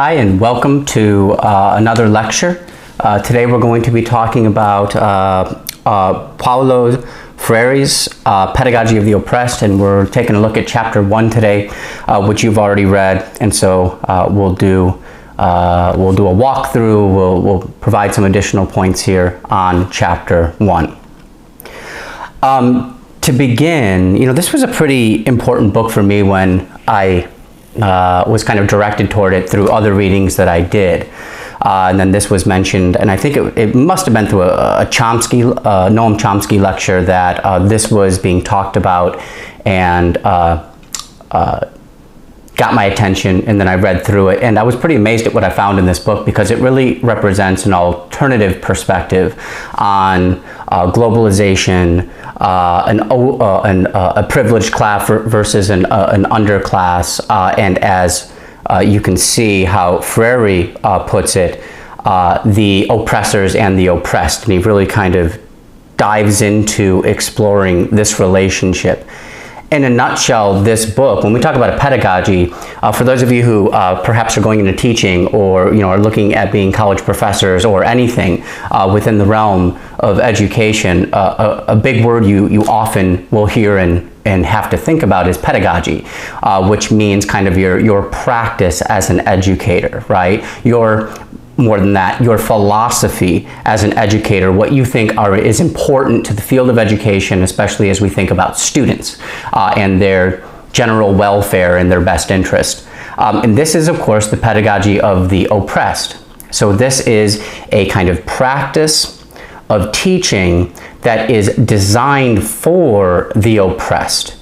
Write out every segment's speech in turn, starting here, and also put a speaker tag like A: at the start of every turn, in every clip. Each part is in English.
A: Hi, and welcome to another lecture. Today we're going to be talking about Paulo Freire's Pedagogy of the Oppressed, and we're taking a look at chapter 1 today, which you've already read. And so we'll do a walkthrough. We'll provide some additional points here on chapter 1. To begin, this was a pretty important book for me when I was kind of directed toward it through other readings that I did. And then this was mentioned, and I think it must have been through a Noam Chomsky lecture that this was being talked about, and got my attention, and then I read through it, and I was pretty amazed at what I found in this book, because it really represents an alternative perspective on globalization, a privileged class versus an underclass, and as you can see how Freire puts it, the oppressors and the oppressed, and he really kind of dives into exploring this relationship. In a nutshell, this book, when we talk about a pedagogy, for those of you who perhaps are going into teaching, or are looking at being college professors or anything within the realm of education, a big word you often will hear and have to think about is pedagogy, which means kind of your practice as an educator, right? More than that, your philosophy as an educator, what you think is important to the field of education, especially as we think about students and their general welfare and their best interest. And this is, of course, the pedagogy of the oppressed. So this is a kind of practice of teaching that is designed for the oppressed,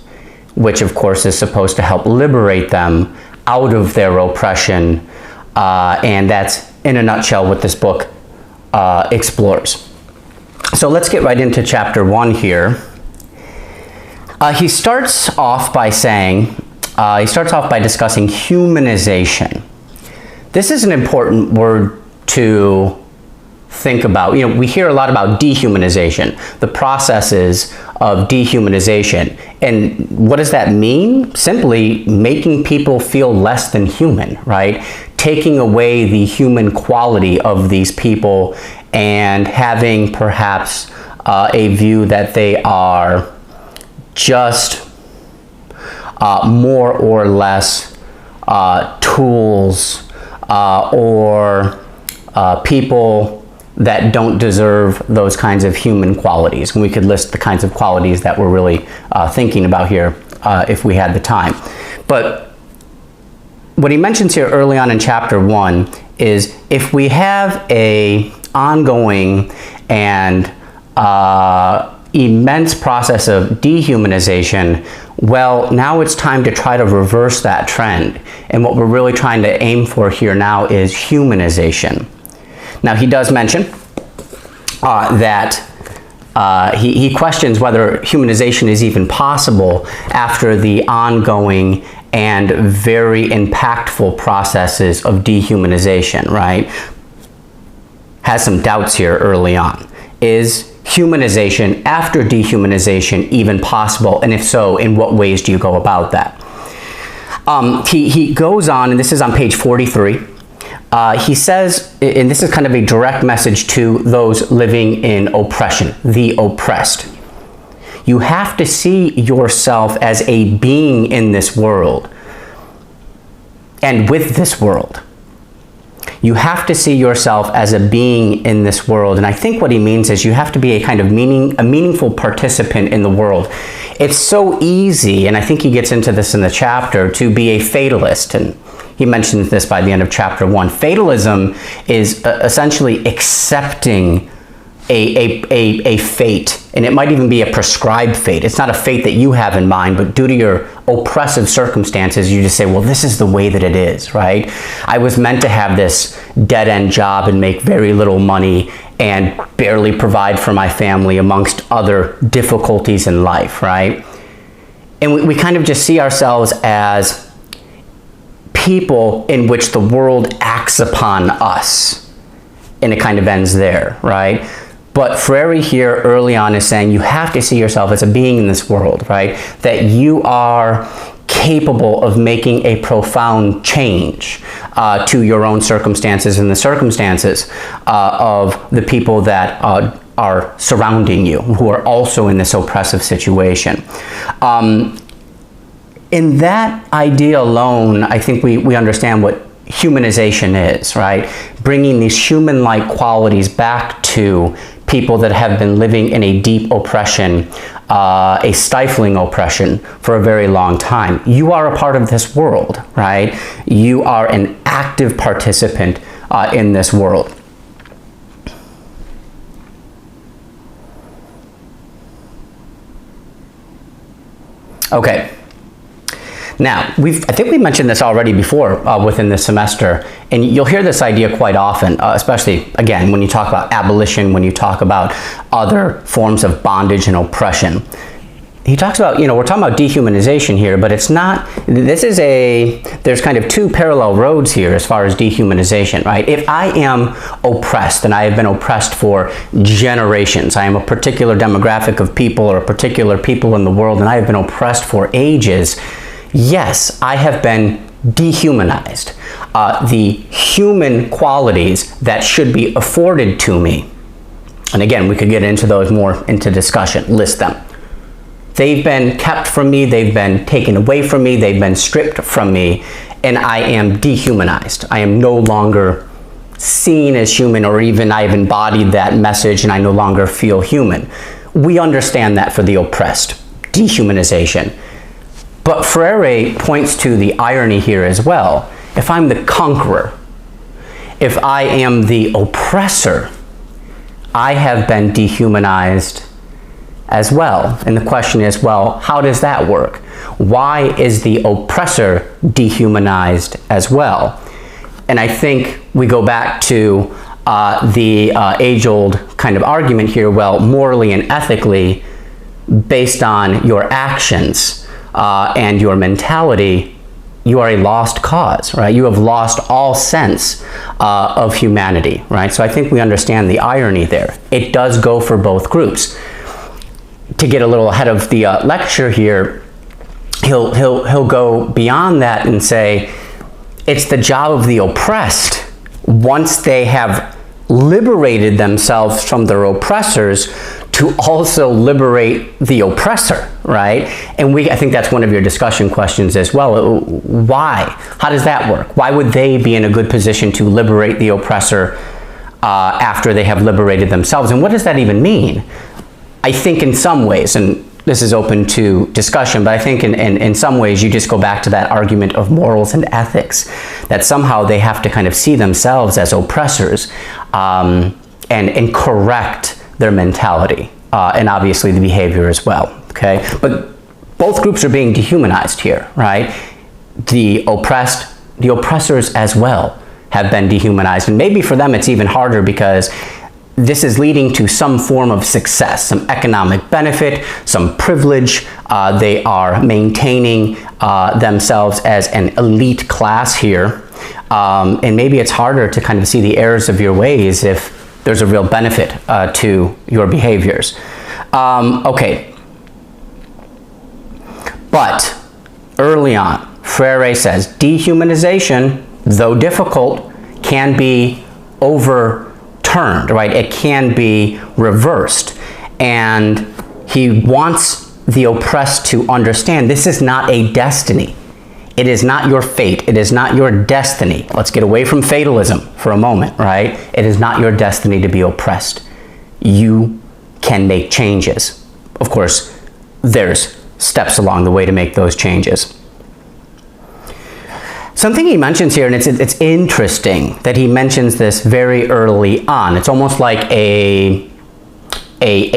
A: which, of course, is supposed to help liberate them out of their oppression, and that's in a nutshell what this book explores. So let's get right into chapter 1 here. He starts off by discussing humanization. This is an important word to think about. We hear a lot about dehumanization, the processes of dehumanization. And what does that mean? Simply making people feel less than human, right? Taking away the human quality of these people and having perhaps a view that they are just more or less tools or people that don't deserve those kinds of human qualities. And we could list the kinds of qualities that we're really thinking about here if we had the time. But what he mentions here early on in chapter 1 is if we have a ongoing and immense process of dehumanization, well, now it's time to try to reverse that trend. And what we're really trying to aim for here now is humanization. Now, he does mention that he questions whether humanization is even possible after the ongoing and very impactful processes of dehumanization, right? Has some doubts here early on. Is humanization after dehumanization even possible? And if so, in what ways do you go about that? He goes on, and this is on page 43. He says, and this is kind of a direct message to those living in oppression, the oppressed. You have to see yourself as a being in this world and with this world. You have to see yourself as a being in this world. And I think what he means is you have to be a kind of meaningful participant in the world. It's so easy, and I think he gets into this in the chapter, to be a fatalist. And he mentions this by the end of chapter 1. Fatalism is essentially accepting a fate, and it might even be a prescribed fate. It's not a fate that you have in mind, but due to your oppressive circumstances, you just say, well, this is the way that it is, right? I was meant to have this dead-end job and make very little money and barely provide for my family amongst other difficulties in life, right? And we kind of just see ourselves as people in which the world acts upon us, and it kind of ends there, right? But Freire here early on is saying you have to see yourself as a being in this world, right? That you are capable of making a profound change to your own circumstances and the circumstances of the people that are surrounding you, who are also in this oppressive situation. In that idea alone, I think we understand what humanization is, right? Bringing these human-like qualities back to people that have been living in a deep oppression, a stifling oppression for a very long time. You are a part of this world, right? You are an active participant in this world. Okay. Now, I think we mentioned this already before within this semester, and you'll hear this idea quite often, especially, again, when you talk about abolition, when you talk about other forms of bondage and oppression. He talks about, we're talking about dehumanization here, but it's not, there's kind of two parallel roads here as far as dehumanization, right? If I am oppressed, and I have been oppressed for generations, I am a particular demographic of people or a particular people in the world, and I have been oppressed for ages, yes, I have been dehumanized. The human qualities that should be afforded to me, and again, we could get into those more into discussion, list them. They've been kept from me, they've been taken away from me, they've been stripped from me, and I am dehumanized. I am no longer seen as human, or even I've embodied that message and I no longer feel human. We understand that for the oppressed, dehumanization. But Freire points to the irony here as well. If I'm the conqueror, if I am the oppressor, I have been dehumanized as well. And the question is, well, how does that work? Why is the oppressor dehumanized as well? And I think we go back to the age-old kind of argument here, well, morally and ethically, based on your actions and your mentality, you are a lost cause, right? You have lost all sense of humanity, right? So I think we understand the irony there. It does go for both groups. To get a little ahead of the lecture here, he'll go beyond that and say it's the job of the oppressed, once they have liberated themselves from their oppressors, to also liberate the oppressor, right? And I think that's one of your discussion questions as well. Why? How does that work? Why would they be in a good position to liberate the oppressor after they have liberated themselves? And what does that even mean? I think in some ways, and this is open to discussion, but I think in some ways you just go back to that argument of morals and ethics, that somehow they have to kind of see themselves as oppressors and correct their mentality and obviously the behavior as well, okay? But both groups are being dehumanized here, right? The oppressed, the oppressors as well have been dehumanized, and maybe for them it's even harder because this is leading to some form of success, some economic benefit, some privilege. They are maintaining themselves as an elite class here. And maybe it's harder to kind of see the errors of your ways if there's a real benefit to your behaviors. Okay. But early on, Freire says dehumanization, though difficult, can be overturned, right? It can be reversed. And he wants the oppressed to understand this is not a destiny. It is not your fate. It is not your destiny. Let's get away from fatalism for a moment, right? It is not your destiny to be oppressed. You can make changes. Of course, there's steps along the way to make those changes. Something he mentions here, and it's interesting that he mentions this very early on. It's almost like a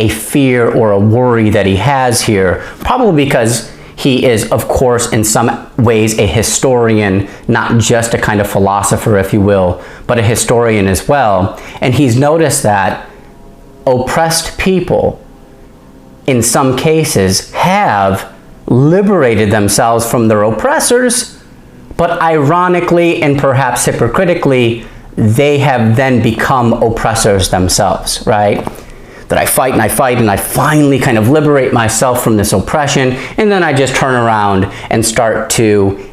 A: fear or a worry that he has here, probably because he is, of course, in some ways a historian, not just a kind of philosopher, if you will, but a historian as well. And he's noticed that oppressed people, in some cases, have liberated themselves from their oppressors, but ironically and perhaps hypocritically, they have then become oppressors themselves, right? that I fight and I fight and I finally kind of liberate myself from this oppression, and then I just turn around and start to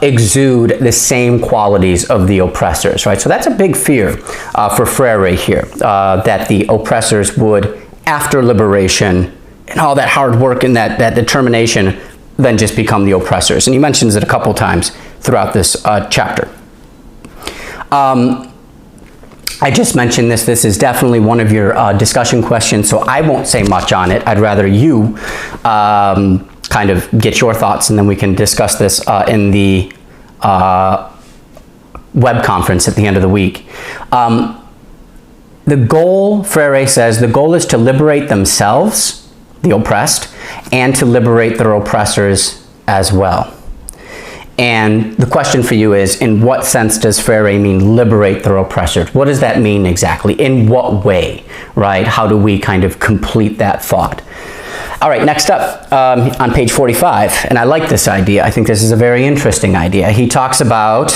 A: exude the same qualities of the oppressors, right? So that's a big fear for Freire here, that the oppressors would, after liberation and all that hard work and that determination, then just become the oppressors. And he mentions it a couple times throughout this chapter. I just mentioned this. This is definitely one of your discussion questions, so I won't say much on it. I'd rather you kind of get your thoughts, and then we can discuss this in the web conference at the end of the week. The goal, Freire says, the goal is to liberate themselves, the oppressed, and to liberate their oppressors as well. And the question for you is, in what sense does Freire mean liberate their oppressors? What does that mean exactly? In what way, right? How do we kind of complete that thought? All right, next up on page 45, and I like this idea. I think this is a very interesting idea. He talks about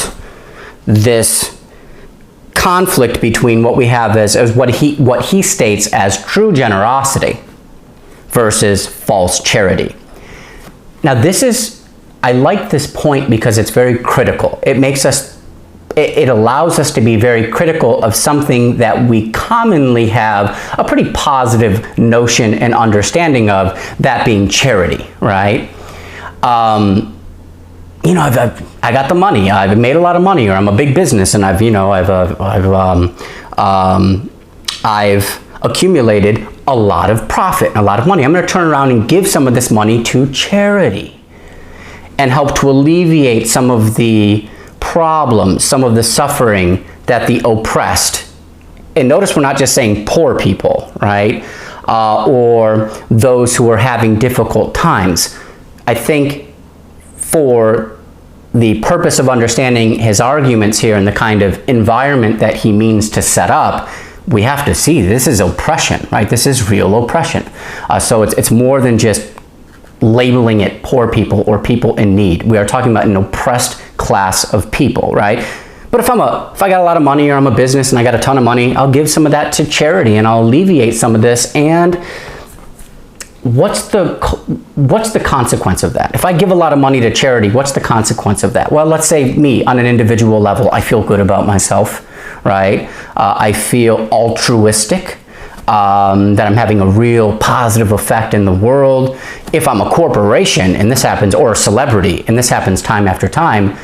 A: this conflict between what we have as what he states as true generosity versus false charity. Now I like this point because it's very critical. It allows us to be very critical of something that we commonly have a pretty positive notion and understanding of, that being charity, right? You know, I got the money, I've made a lot of money, or I'm a big business and I've accumulated a lot of profit, a lot of money. I'm going to turn around and give some of this money to charity and help to alleviate some of the problems, some of the suffering that the oppressed, and notice we're not just saying poor people, right? Or those who are having difficult times. I think for the purpose of understanding his arguments here and the kind of environment that he means to set up, we have to see this is oppression, right? This is real oppression. So it's more than just labeling it poor people or people in need. We are talking about an oppressed class of people, right? But if I got a lot of money, or I'm a business and I got a ton of money, I'll give some of that to charity and I'll alleviate some of this. And what's the consequence of that? If I give a lot of money to charity, what's the consequence of that? Well, let's say me on an individual level, I feel good about myself, right? I feel altruistic. That I'm having a real positive effect in the world. If I'm a corporation and this happens, or a celebrity and this happens time after time,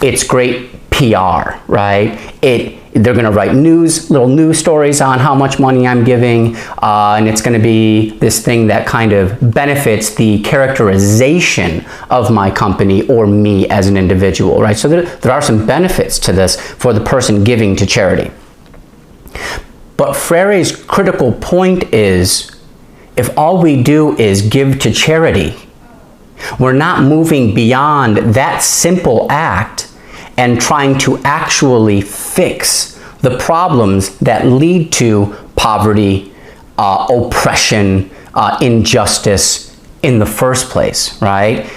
A: it's great PR, right? They're going to write little news stories on how much money I'm giving, and it's going to be this thing that kind of benefits the characterization of my company or me as an individual, right? So there are some benefits to this for the person giving to charity. But Freire's critical point is, if all we do is give to charity, we're not moving beyond that simple act and trying to actually fix the problems that lead to poverty, oppression, injustice in the first place, right?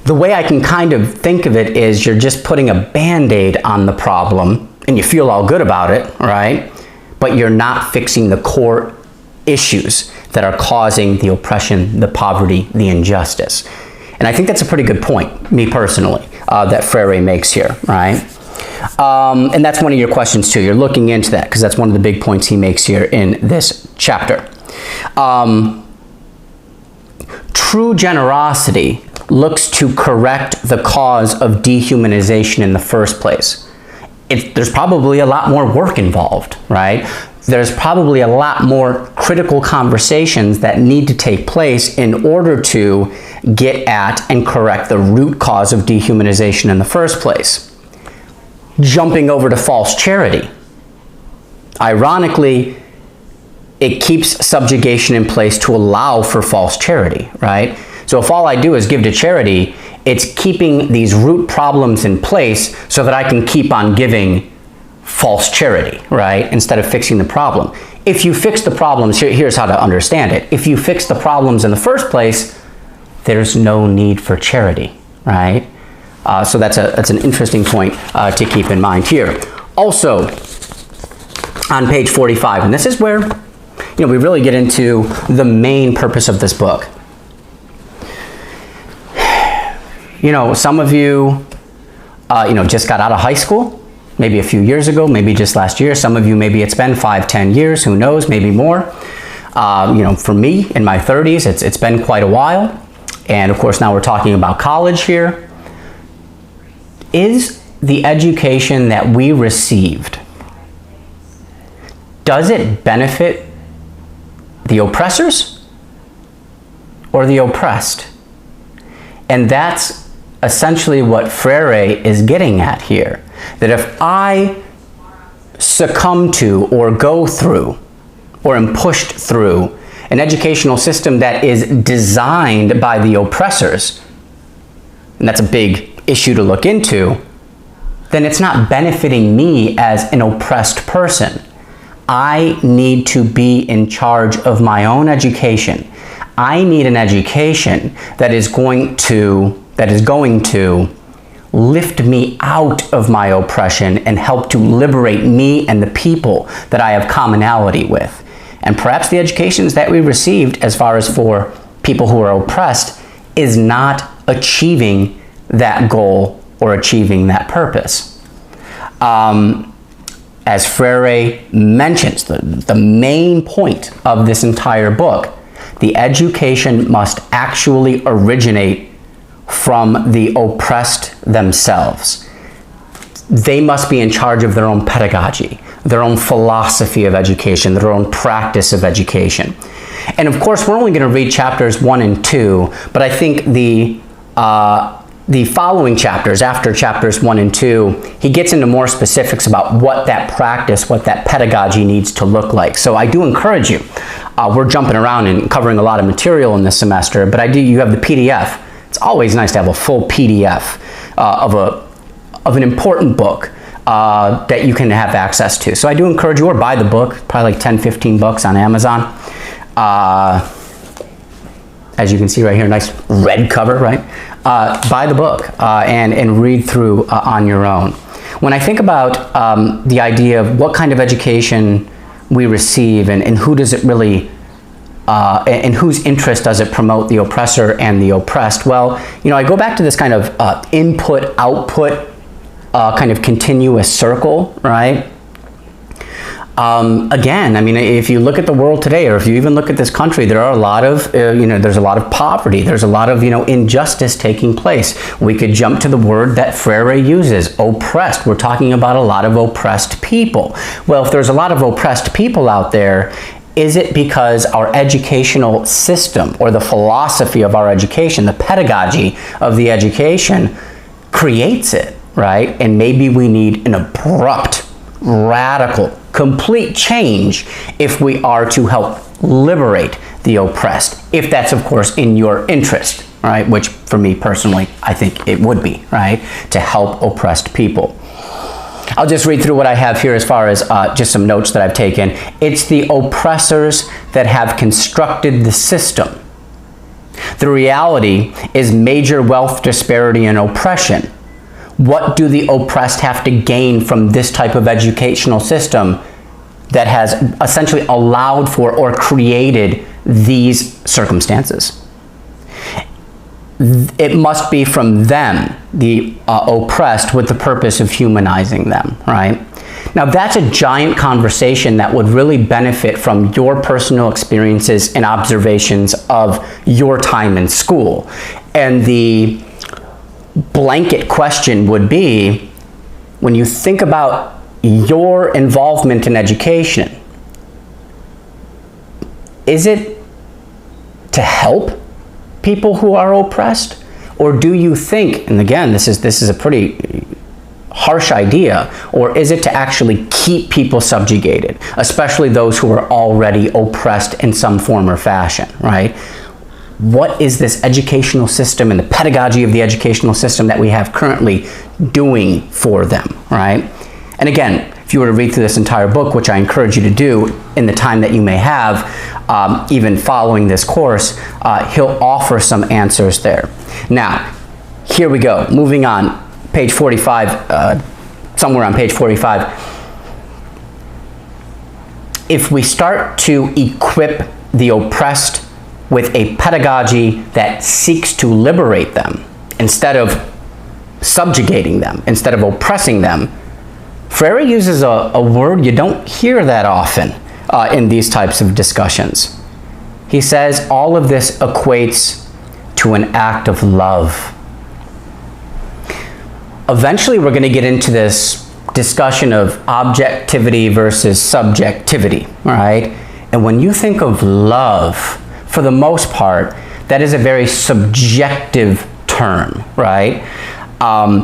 A: The way I can kind of think of it is, you're just putting a Band-Aid on the problem and you feel all good about it, right? But you're not fixing the core issues that are causing the oppression, the poverty, the injustice. And I think that's a pretty good point, me personally, that Freire makes here, right? And that's one of your questions too. You're looking into that because that's one of the big points he makes here in this chapter. True generosity looks to correct the cause of dehumanization in the first place. There's probably a lot more work involved, right? There's probably a lot more critical conversations that need to take place in order to get at and correct the root cause of dehumanization in the first place. Jumping over to false charity. Ironically, it keeps subjugation in place to allow for false charity, right? So if all I do is give to charity, it's keeping these root problems in place so that I can keep on giving false charity, right? Instead of fixing the problem. If you fix the problems, here's how to understand it. If you fix the problems in the first place, there's no need for charity, right? So that's an interesting point to keep in mind here. Also, on page 45, and this is where we really get into the main purpose of this book. Some of you, just got out of high school, maybe a few years ago, maybe just last year. Some of you, maybe it's been 5, 10 years, who knows, maybe more. For me, in my 30s, it's been quite a while. And of course, now we're talking about college here. Is the education that we received, does it benefit the oppressors or the oppressed? And that's essentially what Freire is getting at here. That if I succumb to or go through or am pushed through an educational system that is designed by the oppressors, and that's a big issue to look into, then it's not benefiting me as an oppressed person. I need to be in charge of my own education. I need an education that is going to lift me out of my oppression and help to liberate me and the people that I have commonality with. And perhaps the educations that we received as far as for people who are oppressed is not achieving that goal or achieving that purpose. As Freire mentions, the main point of this entire book, the education must actually originate from the oppressed themselves. They must be in charge of their own pedagogy, their own philosophy of education, their own practice of education. And of course, we're only going to read chapters 1 and 2, but I think the following chapters, after chapters 1 and 2, he gets into more specifics about what that practice, what that pedagogy needs to look like. So I do encourage you. We're jumping around and covering a lot of material in this semester, but you have the PDF. It's always nice to have a full PDF of an important book that you can have access to. So I do encourage you, or buy the book, probably like 10, 15 bucks on Amazon. As you can see right here, nice red cover, right? Buy the book and read through on your own. When I think about the idea of what kind of education we receive and who does it really, in whose interest does it promote, the oppressor and the oppressed? Well, I go back to this kind of input-output kind of continuous circle, right? Again, I mean, if you look at the world today, or if you even look at this country, there are a lot of, there's a lot of poverty. There's a lot of, injustice taking place. We could jump to the word that Freire uses, oppressed. We're talking about a lot of oppressed people. Well, if there's a lot of oppressed people out there, is it because our educational system or the philosophy of our education, the pedagogy of the education creates it, right? And maybe we need an abrupt, radical, complete change if we are to help liberate the oppressed, if that's of course in your interest, right? Which for me personally, I think it would be, right? To help oppressed people. I'll just read through what I have here as far as just some notes that I've taken. It's the oppressors that have constructed the system. The reality is major wealth disparity and oppression. What do the oppressed have to gain from this type of educational system that has essentially allowed for or created these circumstances? It must be from them, the oppressed, with the purpose of humanizing them, right? Now that's a giant conversation that would really benefit from your personal experiences and observations of your time in school. And the blanket question would be, when you think about your involvement in education, is it to help people who are oppressed? Or do you think, and again, this is a pretty harsh idea, or is it to actually keep people subjugated, especially those who are already oppressed in some form or fashion, right? What is this educational system and the pedagogy of the educational system that we have currently doing for them, right? And again, if you were to read through this entire book, which I encourage you to do in the time that you may have, even following this course, he'll offer some answers there. Now, here we go. Moving on, page 45, somewhere on page 45. if we start to equip the oppressed with a pedagogy that seeks to liberate them instead of subjugating them, instead of oppressing them, Freire uses a word you don't hear that often in these types of discussions. He says all of this equates to an act of love. Eventually we're going to get into this discussion of objectivity versus subjectivity, right? And when you think of love, for the most part, that is a very subjective term, right?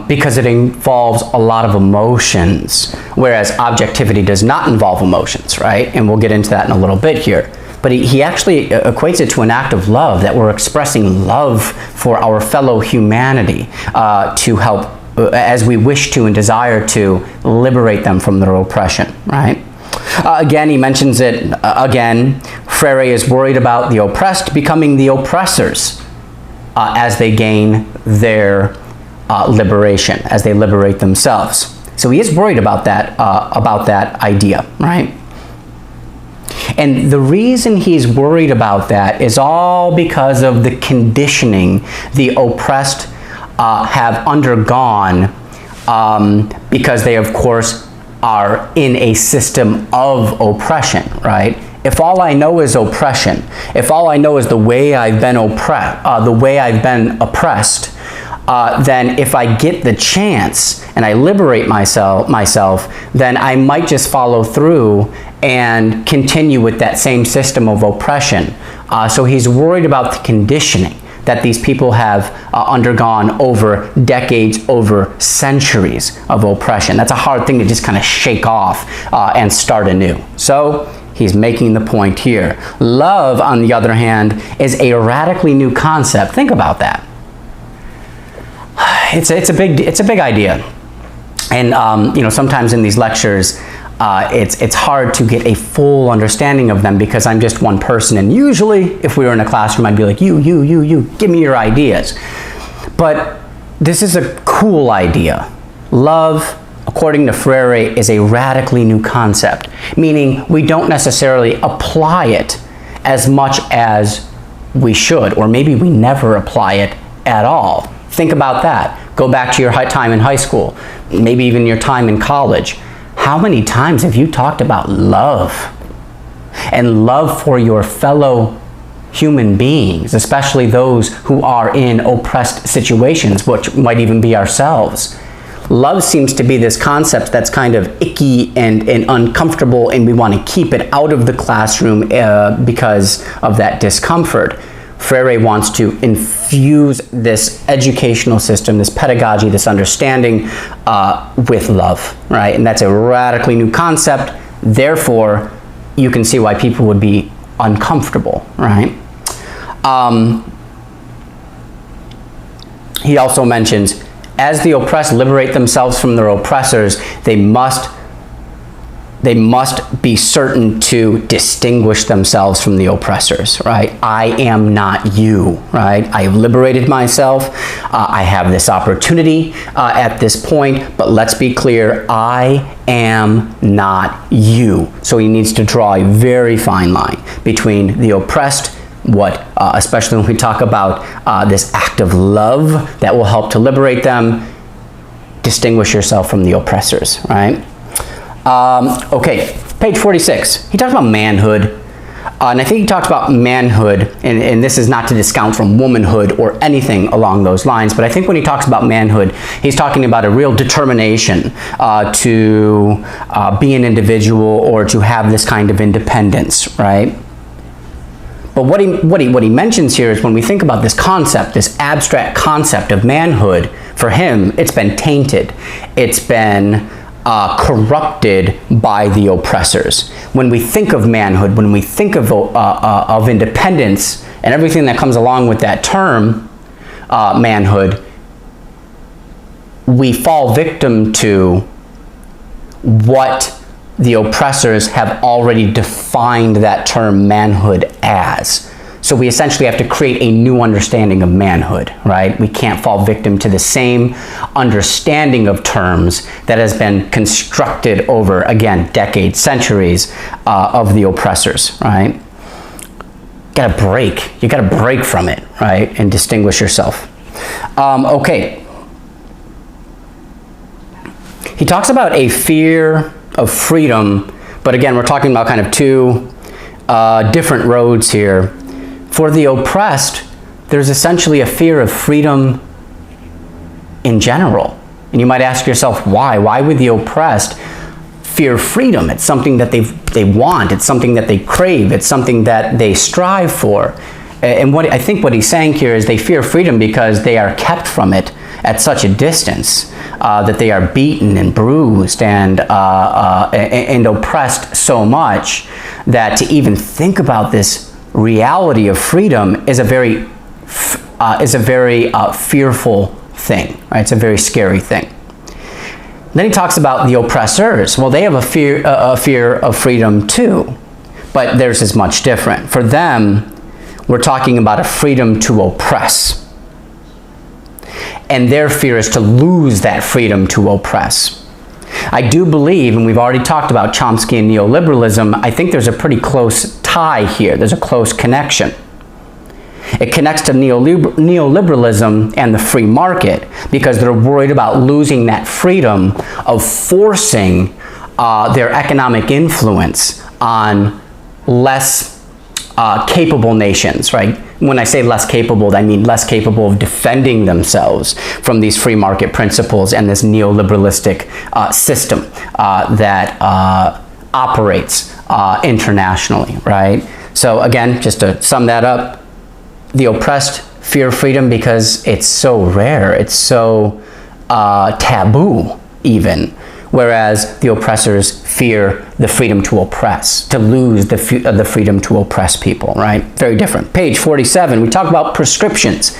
A: Because it involves a lot of emotions, whereas objectivity does not involve emotions, right? And we'll get into that in a little bit here. But he actually equates it to an act of love, that we're expressing love for our fellow humanity to help, as we wish to and desire to, liberate them from their oppression, right? Again, he mentions it again. Freire is worried about the oppressed becoming the oppressors as they gain their liberation, as they liberate themselves. So he is worried about that idea, right? And the reason he's worried about that is all because of the conditioning the oppressed have undergone, because they, of course, are in a system of oppression, right? If all I know is oppression, if all I know is the way I've been oppressed, then if I get the chance and I liberate myself, then I might just follow through and continue with that same system of oppression. So he's worried about the conditioning that these people have undergone over decades, over centuries of oppression. That's a hard thing to just kind of shake off and start anew. So he's making the point here. Love, on the other hand, is a radically new concept. Think about that. It's a big idea, and you know, sometimes in these lectures, it's hard to get a full understanding of them because I'm just one person, and usually, if we were in a classroom, I'd be like, you, give me your ideas. But this is a cool idea. Love, according to Freire, is a radically new concept, meaning we don't necessarily apply it as much as we should, or maybe we never apply it at all. Think about that. Go back to your time in high school, maybe even your time in college. How many times have you talked about love and love for your fellow human beings, especially those who are in oppressed situations, which might even be ourselves? Love seems to be this concept that's kind of icky and uncomfortable, and we want to keep it out of the classroom because of that discomfort. Freire wants to infuse this educational system, this pedagogy, this understanding with love, right? And that's a radically new concept. Therefore, you can see why people would be uncomfortable, right? He also mentions, as the oppressed liberate themselves from their oppressors, they must be certain to distinguish themselves from the oppressors, right? I am not you, right? I have liberated myself. I have this opportunity at this point, but let's be clear, I am not you. So he needs to draw a very fine line between the oppressed, especially when we talk about this act of love that will help to liberate them, distinguish yourself from the oppressors, right? Okay, page 46. He talks about manhood, and I think he talks about manhood, and this is not to discount from womanhood or anything along those lines, but I think when he talks about manhood, he's talking about a real determination to be an individual or to have this kind of independence, right? But what he mentions here is when we think about this concept, this abstract concept of manhood, for him, it's been tainted. It's been corrupted by the oppressors. When we think of manhood, when we think of independence and everything that comes along with that term, manhood, we fall victim to what the oppressors have already defined that term manhood as. So we essentially have to create a new understanding of manhood, right? We can't fall victim to the same understanding of terms that has been constructed over, again, decades, centuries of the oppressors, right? Gotta break. You gotta break from it, right? And distinguish yourself. Okay. He talks about a fear of freedom, but again, we're talking about kind of two different roads here. For the oppressed, there's essentially a fear of freedom in general. And you might ask yourself, why? Why would the oppressed fear freedom? It's something that they want. It's something that they crave. It's something that they strive for. And I think what he's saying here is they fear freedom because they are kept from it at such a distance that they are beaten and bruised and oppressed so much that to even think about this reality of freedom is a very fearful thing, right? It's a very scary thing. Then he talks about the oppressors. Well, they have a fear of freedom too, but theirs is much different. For them, we're talking about a freedom to oppress. And their fear is to lose that freedom to oppress. I do believe, and we've already talked about Chomsky and neoliberalism, I think there's a pretty close tie here. There's a close connection. It connects to neoliberalism and the free market because they're worried about losing that freedom of forcing their economic influence on less capable nations, right? When I say less capable, I mean less capable of defending themselves from these free market principles and this neoliberalistic system that operates internationally, right? So again, just to sum that up, the oppressed fear freedom because it's so rare, it's so taboo even, whereas the oppressors fear the freedom to oppress, to lose the freedom to oppress people, right? Very different. Page 47, we talk about prescriptions.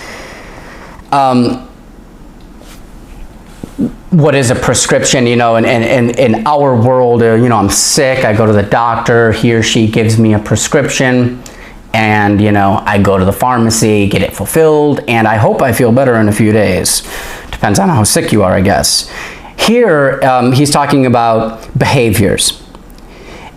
A: What is a prescription? You know, in our world, you know, I'm sick, I go to the doctor, he or she gives me a prescription, and, you know, I go to the pharmacy, get it fulfilled, and I hope I feel better in a few days. Depends on how sick you are, I guess. Here, he's talking about behaviors.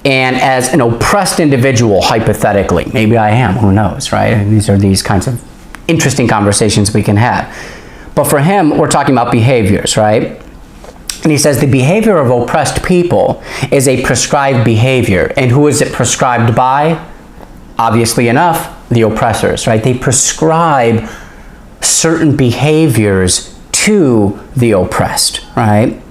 A: And as an oppressed individual, hypothetically, maybe I am, who knows, right? And these kinds of interesting conversations we can have. But for him, we're talking about behaviors, right? And he says the behavior of oppressed people is a prescribed behavior. And who is it prescribed by? Obviously enough, the oppressors, right? They prescribe certain behaviors to the oppressed, right?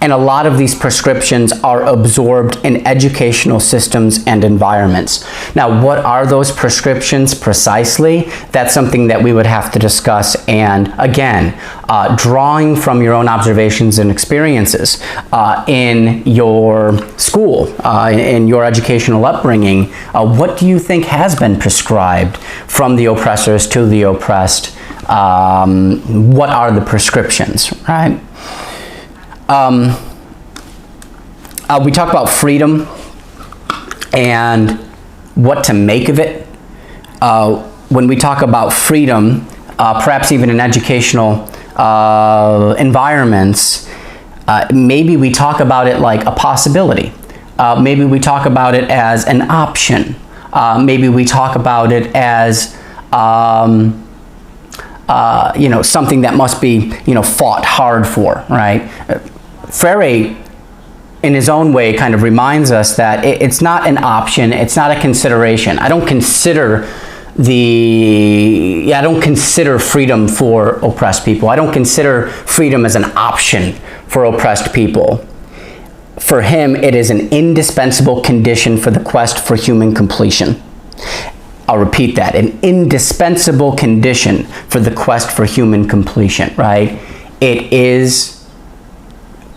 A: And a lot of these prescriptions are absorbed in educational systems and environments. Now, what are those prescriptions precisely? That's something that we would have to discuss. And again, drawing from your own observations and experiences in your school, in your educational upbringing, what do you think has been prescribed from the oppressors to the oppressed? What are the prescriptions, right? We talk about freedom and what to make of it. When we talk about freedom, perhaps even in educational environments, maybe we talk about it like a possibility. Maybe we talk about it as an option. Maybe we talk about it as you know, something that must be, you know, fought hard for, right? Freire, in his own way, kind of reminds us that it's not an option, it's not a consideration. I don't consider freedom for oppressed people. I don't consider freedom as an option for oppressed people. For him, it is an indispensable condition for the quest for human completion. I'll repeat that, an indispensable condition for the quest for human completion, right? It is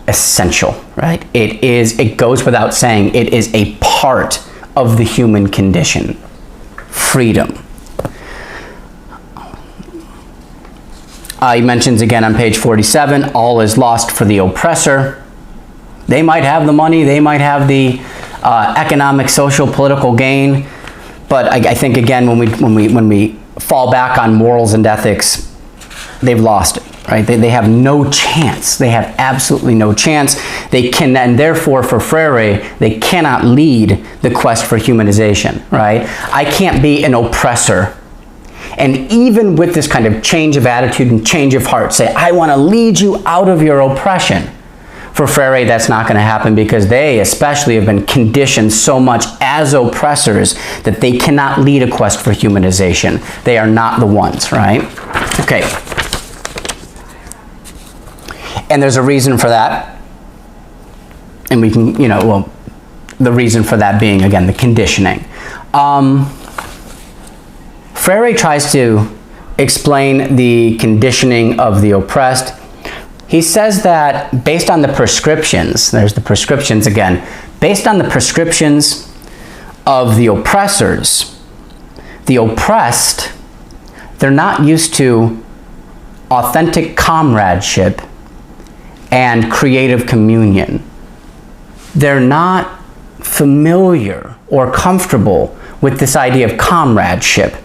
A: essential, right? It goes without saying, it is a part of the human condition. Freedom. He mentions again on page 47, all is lost for the oppressor. They might have the money, they might have the economic, social, political gain, But I think, again, when we fall back on morals and ethics, they've lost it, right? They have no chance. They have absolutely no chance. They can, and therefore, for Freire, they cannot lead the quest for humanization, right? I can't be an oppressor. And even with this kind of change of attitude and change of heart, say, I want to lead you out of your oppression. For Freire, that's not going to happen, because they especially have been conditioned so much as oppressors that they cannot lead a quest for humanization. They are not the ones, right? Okay. And there's a reason for that. And we can, well, the reason for that being, again, the conditioning. Freire tries to explain the conditioning of the oppressed. He says that based on the prescriptions, there's the prescriptions again, based on the prescriptions of the oppressors, the oppressed, they're not used to authentic comradeship and creative communion. They're not familiar or comfortable with this idea of comradeship.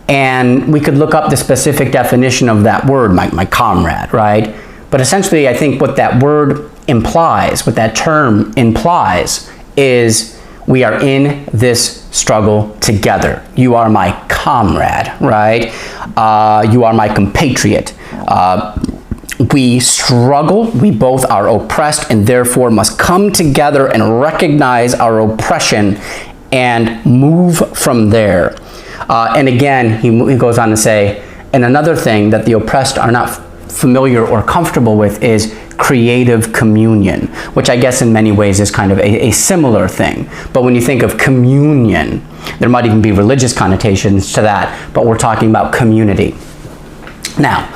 A: And we could look up the specific definition of that word, my comrade, right? But essentially, I think what that word implies, what that term implies, is we are in this struggle together. You are my comrade, right? You are my compatriot. We struggle, we both are oppressed, and therefore must come together and recognize our oppression and move from there. And again, he goes on to say, and another thing that the oppressed are not familiar or comfortable with is creative communion, which I guess in many ways is kind of a similar thing. But when you think of communion, there might even be religious connotations to that, but we're talking about community. Now,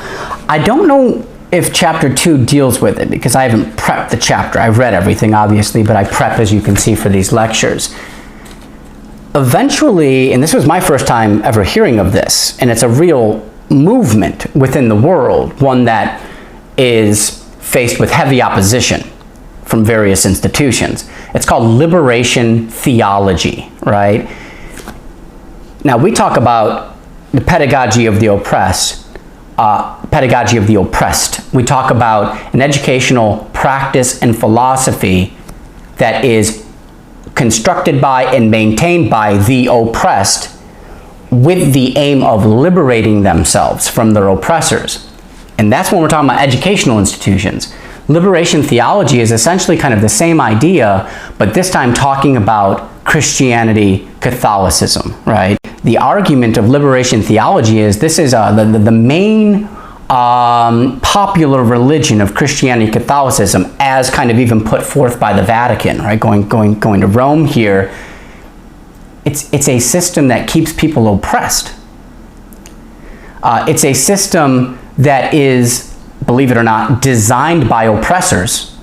A: I don't know if chapter 2 deals with it, because I haven't prepped the chapter. I've read everything, obviously, but I prep, as you can see, for these lectures. Eventually, and this was my first time ever hearing of this, and it's a real movement within the world, one that is faced with heavy opposition from various institutions. It's called liberation theology, right? Now, we talk about the pedagogy of the oppressed, pedagogy of the oppressed. We talk about an educational practice and philosophy that is constructed by and maintained by the oppressed with the aim of liberating themselves from their oppressors. And that's when we're talking about educational institutions. Liberation theology is essentially kind of the same idea, but this time talking about Christianity, Catholicism, right? The argument of liberation theology is this is the main popular religion of Christianity, Catholicism, as kind of even put forth by the Vatican, right? Going to Rome here. It's a system that keeps people oppressed. It's a system that is, believe it or not, designed by oppressors,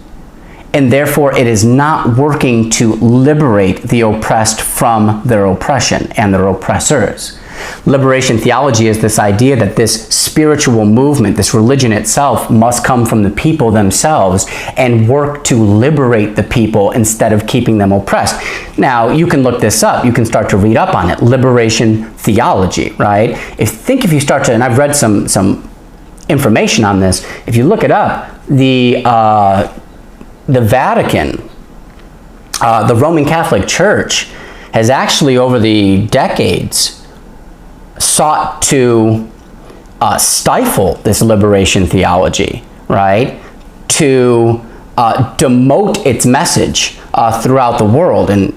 A: and therefore it is not working to liberate the oppressed from their oppression and their oppressors. Liberation theology is this idea that this spiritual movement, this religion itself, must come from the people themselves and work to liberate the people instead of keeping them oppressed. Now, you can look this up. You can start to read up on it. Liberation theology, right? If you start to, and I've read some information on this, if you look it up, the Vatican, the Roman Catholic Church, has actually over the decades sought to stifle this liberation theology, right? To demote its message throughout the world. And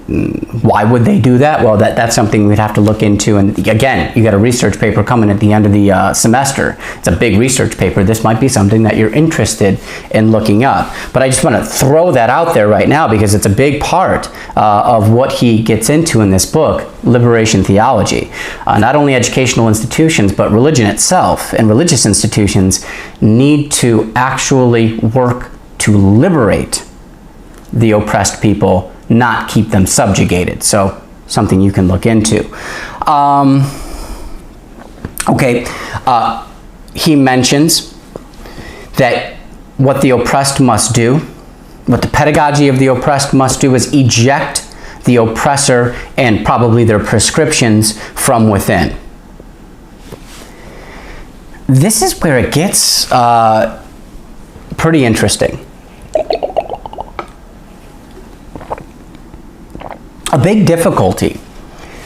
A: why would they do that? Well, that's something we'd have to look into. And again, you got a research paper coming at the end of the semester. It's a big research paper. This might be something that you're interested in looking up. But I just want to throw that out there right now because it's a big part of what he gets into in this book, liberation theology. Not only educational institutions, but religion itself and religious institutions need to actually work to liberate the oppressed people, not keep them subjugated. So, something you can look into. He mentions that what the oppressed must do, what the pedagogy of the oppressed must do, is eject the oppressor and probably their prescriptions from within. This is where it gets pretty interesting. A big difficulty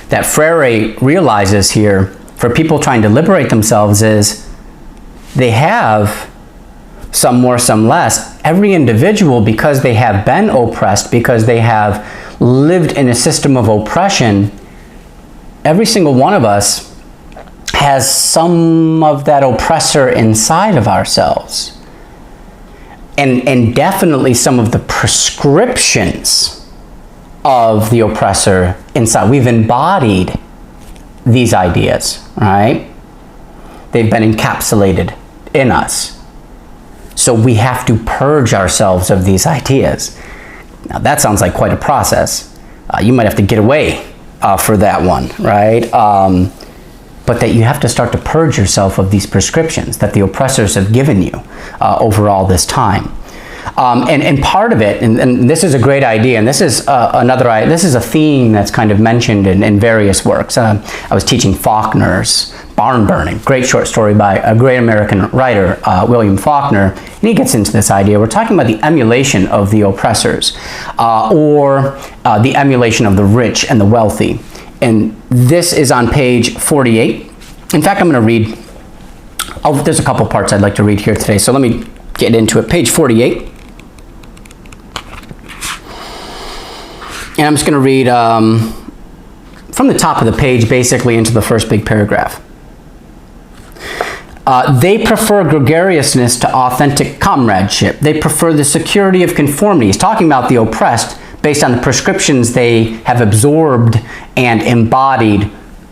A: that Freire realizes here for people trying to liberate themselves is they have some more, some less. Every individual, because they have been oppressed, because they have lived in a system of oppression, every single one of us has some of that oppressor inside of ourselves. And definitely some of the prescriptions of the oppressor inside. We've embodied these ideas, right? They've been encapsulated in us. So we have to purge ourselves of these ideas. Now that sounds like quite a process. You might have to get away for that one, right? But that you have to start to purge yourself of these prescriptions that the oppressors have given you over all this time. And part of it, and this is a great idea, and this is this is a theme that's kind of mentioned in various works. I was teaching Faulkner's Barn Burning, great short story by a great American writer, William Faulkner, and he gets into this idea. We're talking about the emulation of the oppressors, or the emulation of the rich and the wealthy. And this is on page 48. In fact, I'm going to read, there's a couple parts I'd like to read here today, so let me get into it. Page 48. And I'm just going to read from the top of the page, basically into the first big paragraph. They prefer gregariousness to authentic comradeship. They prefer the security of conformity. He's talking about the oppressed based on the prescriptions they have absorbed and embodied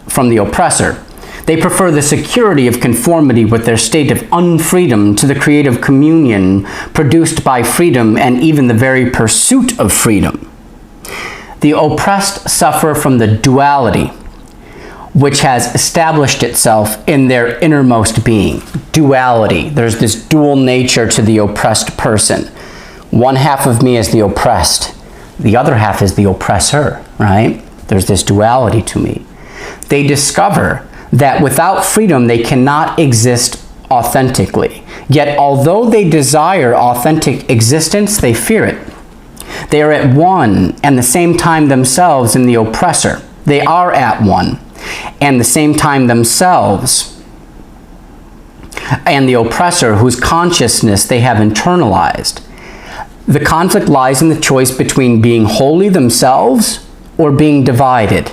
A: from the oppressor. They prefer the security of conformity with their state of unfreedom to the creative communion produced by freedom and even the very pursuit of freedom. The oppressed suffer from the duality which has established itself in their innermost being. Duality. There's this dual nature to the oppressed person. One half of me is the oppressed. The other half is the oppressor, right? There's this duality to me. They discover that without freedom they cannot exist authentically. Yet although they desire authentic existence, they fear it. They are at one and the same time themselves in the oppressor. They are at one and the same time themselves and the oppressor whose consciousness they have internalized. The conflict lies in the choice between being wholly themselves or being divided,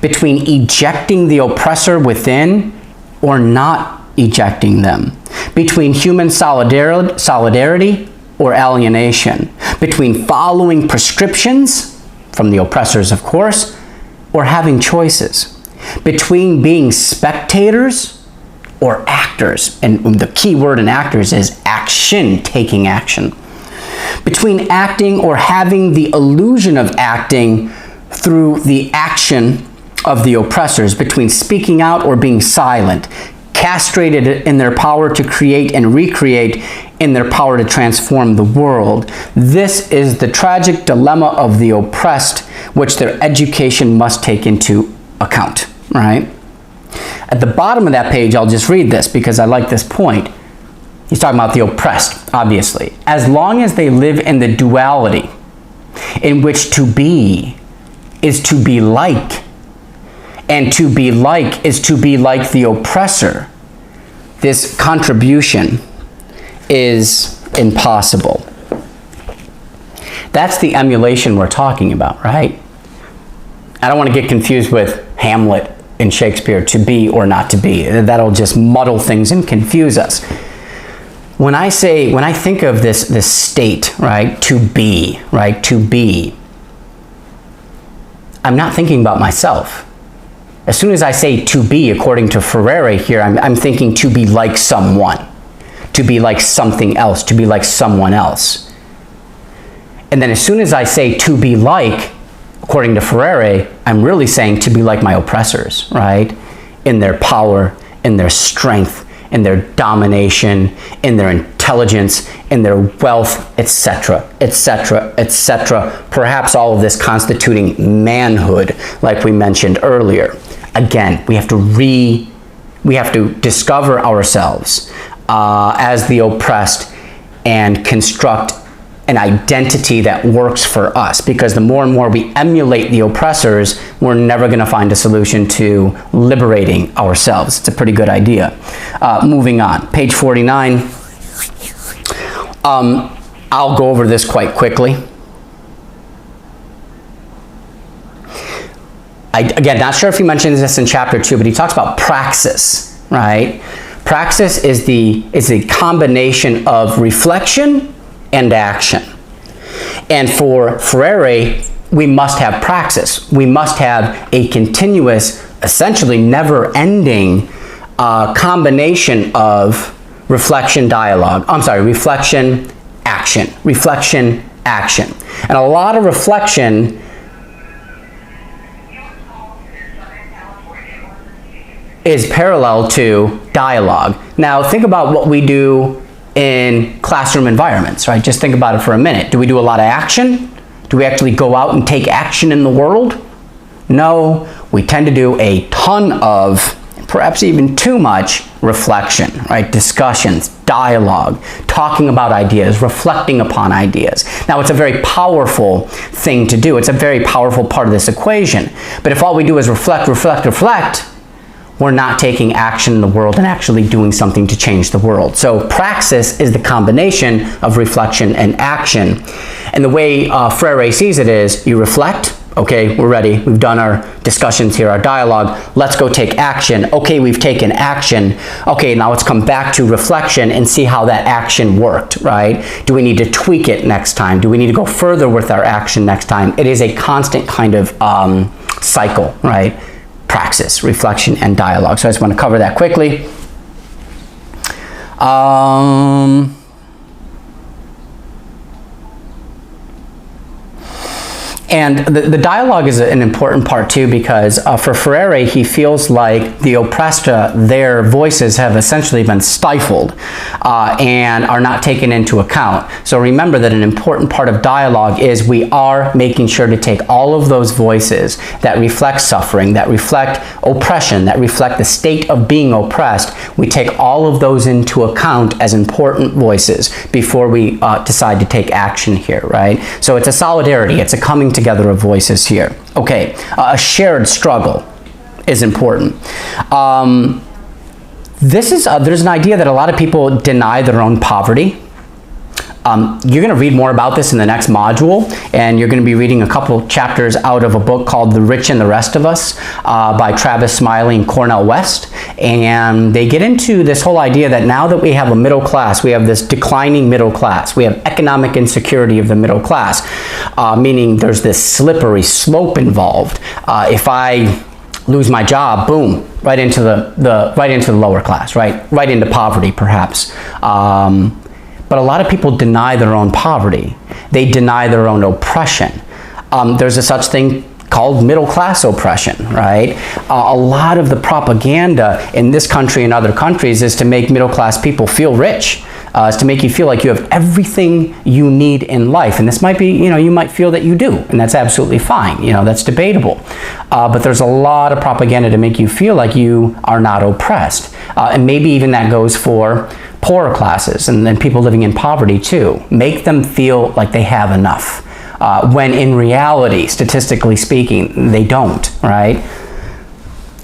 A: between ejecting the oppressor within or not ejecting them, between human solidarity or alienation, between following prescriptions from the oppressors, of course, or having choices, between being spectators or actors. And the key word in actors is action, taking action. Between acting or having the illusion of acting through the action of the oppressors, between speaking out or being silent, castrated in their power to create and recreate, in their power to transform the world. This is the tragic dilemma of the oppressed, which their education must take into account, right? At the bottom of that page, I'll just read this because I like this point. He's talking about the oppressed, obviously. As long as they live in the duality in which to be is to be like, and to be like is to be like the oppressor, this contribution is impossible. That's the emulation we're talking about, right? I don't want to get confused with Hamlet in Shakespeare, to be or not to be. That'll just muddle things and confuse us. When I think of this state, right, to be, right, to be, I'm not thinking about myself. As soon as I say to be, according to Freire here, I'm thinking to be like someone, to be like something else, to be like someone else. And then as soon as I say to be like, according to Freire, I'm really saying to be like my oppressors, right? In their power, in their strength, in their domination, in their intelligence, in their wealth, etc., etc., etc. Perhaps all of this constituting manhood, like we mentioned earlier. Again, we have to discover ourselves as the oppressed and construct an identity that works for us, because the more and more we emulate the oppressors, we're never going to find a solution to liberating ourselves. It's a pretty good idea. Moving on, page 49. I'll go over this quite quickly. Again, not sure if he mentions this in chapter 2, but he talks about praxis, right? Praxis is a combination of reflection and action. And for Freire, we must have praxis. We must have a continuous, essentially never-ending combination of reflection, action. And a lot of reflection is parallel to dialogue. Now think about what we do in classroom environments, right? Just think about it for a minute. Do we do a lot of action? Do we actually go out and take action in the world? No, we tend to do a ton of, perhaps even too much, reflection, right? Discussions, dialogue, talking about ideas, reflecting upon ideas. Now, it's a very powerful thing to do. It's a very powerful part of this equation. But if all we do is reflect, we're not taking action in the world and actually doing something to change the world. So praxis is the combination of reflection and action. And the way Freire sees it is, you reflect, okay, we're ready, we've done our discussions here, our dialogue, let's go take action. Okay, we've taken action. Okay, now let's come back to reflection and see how that action worked, right? Do we need to tweak it next time? Do we need to go further with our action next time? It is a constant kind of cycle, right? Praxis, reflection, and dialogue. So I just want to cover that quickly. And the dialogue is an important part too, because for Freire, he feels like the oppressed, their voices have essentially been stifled and are not taken into account. So remember that an important part of dialogue is we are making sure to take all of those voices that reflect suffering, that reflect oppression, that reflect the state of being oppressed. We take all of those into account as important voices before we decide to take action here, right? So it's a solidarity, it's a coming together of voices here. Okay, a shared struggle is important. There's an idea that a lot of people deny their own poverty. You're going to read more about this in the next module, and you're going to be reading a couple chapters out of a book called The Rich and the Rest of Us by Travis Smiley and Cornel West. And they get into this whole idea that now that we have a middle class, we have this declining middle class, we have economic insecurity of the middle class, meaning there's this slippery slope involved. If I lose my job, boom, right into the lower class, right into poverty perhaps. But a lot of people deny their own poverty. They deny their own oppression. There's a such thing called middle class oppression, right? A lot of the propaganda in this country and other countries is to make middle class people feel rich, is to make you feel like you have everything you need in life. And this might be, you might feel that you do, and that's absolutely fine. That's debatable. But there's a lot of propaganda to make you feel like you are not oppressed. And maybe even that goes for poorer classes and then people living in poverty too. Make them feel like they have enough, when in reality, statistically speaking, they don't, right?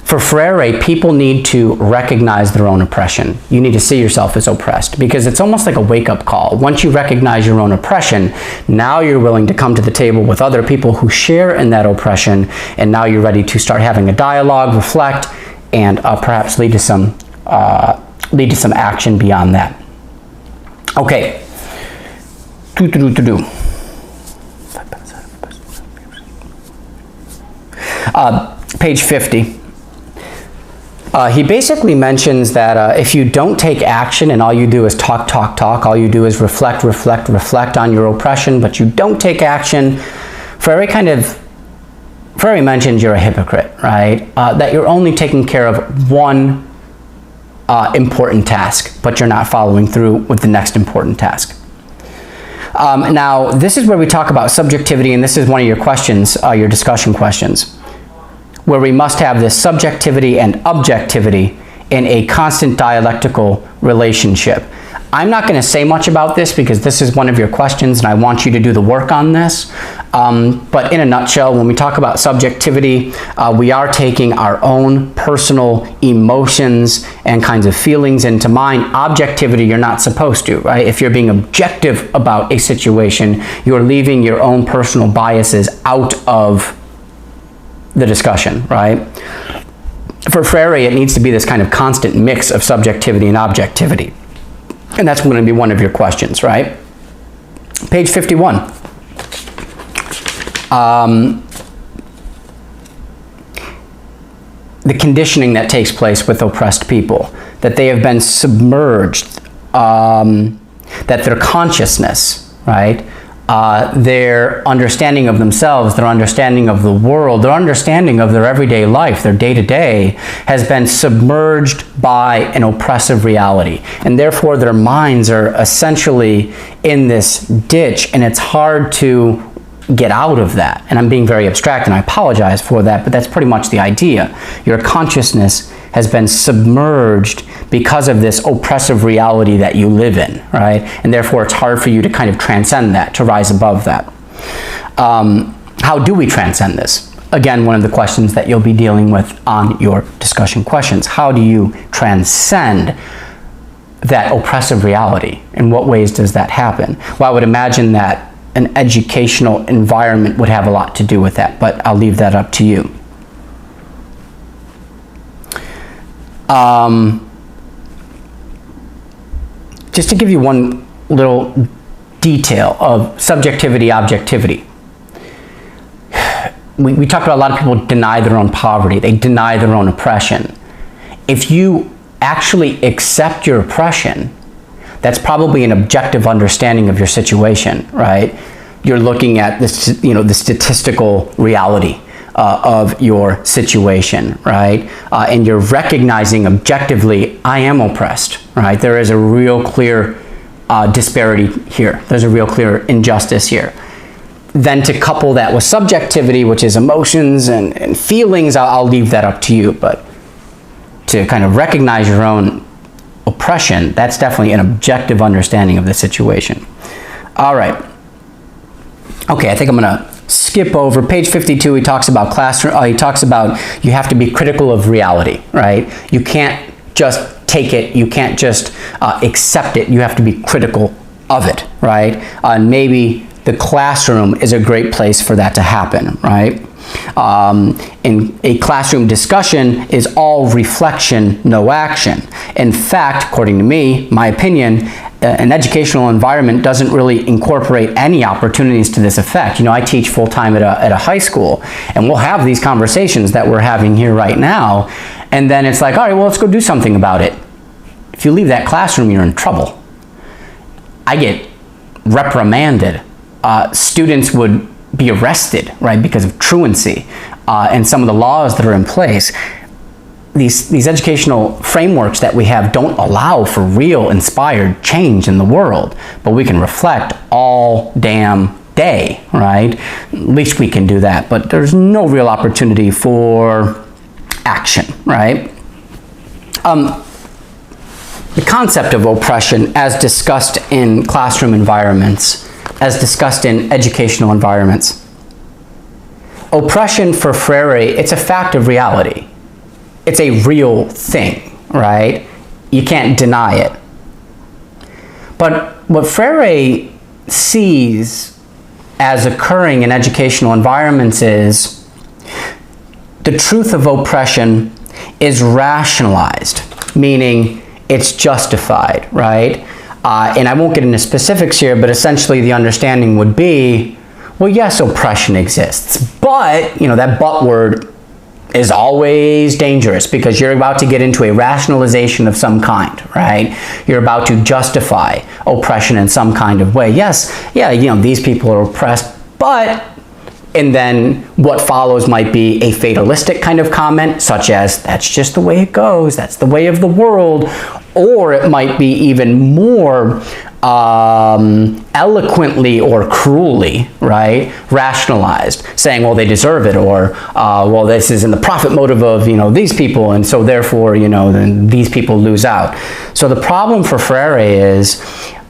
A: For Freire, people need to recognize their own oppression. You need to see yourself as oppressed, because it's almost like a wake-up call. Once you recognize your own oppression, now you're willing to come to the table with other people who share in that oppression, and now you're ready to start having a dialogue, reflect, and perhaps lead to some action beyond that. Okay. Page 50. He basically mentions that if you don't take action and all you do is talk, all you do is reflect on your oppression, but you don't take action, Freire mentions you're a hypocrite, right? That you're only taking care of one important task, but you're not following through with the next important task. Now, this is where we talk about subjectivity, and this is one of your questions, your discussion questions, where we must have this subjectivity and objectivity in a constant dialectical relationship. I'm not going to say much about this because this is one of your questions and I want you to do the work on this. But in a nutshell, when we talk about subjectivity, we are taking our own personal emotions and kinds of feelings into mind. Objectivity, you're not supposed to, right? If you're being objective about a situation, you're leaving your own personal biases out of the discussion, right? For Freire, it needs to be this kind of constant mix of subjectivity and objectivity. And that's going to be one of your questions, right? Page 51. The conditioning that takes place with oppressed people, that they have been submerged, that their consciousness, right, their understanding of themselves, their understanding of the world, their understanding of their everyday life, their day-to-day, has been submerged by an oppressive reality. And therefore their minds are essentially in this ditch, and it's hard to get out of that. And I'm being very abstract, and I apologize for that, but that's pretty much the idea. Your consciousness has been submerged because of this oppressive reality that you live in, right? And therefore it's hard for you to kind of transcend that, to rise above that. How do we transcend this? Again, one of the questions that you'll be dealing with on your discussion questions. How do you transcend that oppressive reality? In what ways does that happen? Well, I would imagine that an educational environment would have a lot to do with that, but I'll leave that up to you. Just to give you one little detail of subjectivity, objectivity. We talked about a lot of people deny their own poverty. They deny their own oppression. If you actually accept your oppression, that's probably an objective understanding of your situation, right? You're looking at this, you know, the statistical reality of your situation, right? And you're recognizing objectively, I am oppressed, right? There is a real clear disparity here. There's a real clear injustice here. Then to couple that with subjectivity, which is emotions and feelings, I'll leave that up to you. But to kind of recognize your own oppression, that's definitely an objective understanding of the situation. All right. Okay, I think I'm going to skip over page 52. He talks about classroom. He talks about you have to be critical of reality, right? You can't just take it. You can't just accept it. You have to be critical of it, right? And maybe the classroom is a great place for that to happen, right? In a classroom discussion is all reflection, no action. In fact, according to me, my opinion, an educational environment doesn't really incorporate any opportunities to this effect. You know, I teach full-time at a high school, and we'll have these conversations that we're having here right now, and then it's like, all right, well, let's go do something about it. If you leave that classroom, you're in trouble. I get reprimanded. Students would be arrested, right, because of truancy and some of the laws that are in place. These educational frameworks that we have don't allow for real inspired change in the world, but we can reflect all damn day, right? At least we can do that, but there's no real opportunity for action, right? The concept of oppression as discussed in classroom environments, as discussed in educational environments. Oppression for Freire, it's a fact of reality. It's a real thing, right? You can't deny it. But what Freire sees as occurring in educational environments is the truth of oppression is rationalized, meaning it's justified, right? And I won't get into specifics here, but essentially the understanding would be, well, yes, oppression exists, but, you know, that but word is always dangerous because you're about to get into a rationalization of some kind, right? You're about to justify oppression in some kind of way. Yes, yeah, you know, these people are oppressed, but And then what follows might be a fatalistic kind of comment, such as, that's just the way it goes, that's the way of the world. Or it might be even more eloquently or cruelly, right, rationalized, saying, well, they deserve it, or well, this is in the profit motive of, you know, these people, and so therefore, you know, then these people lose out. So the problem for Freire is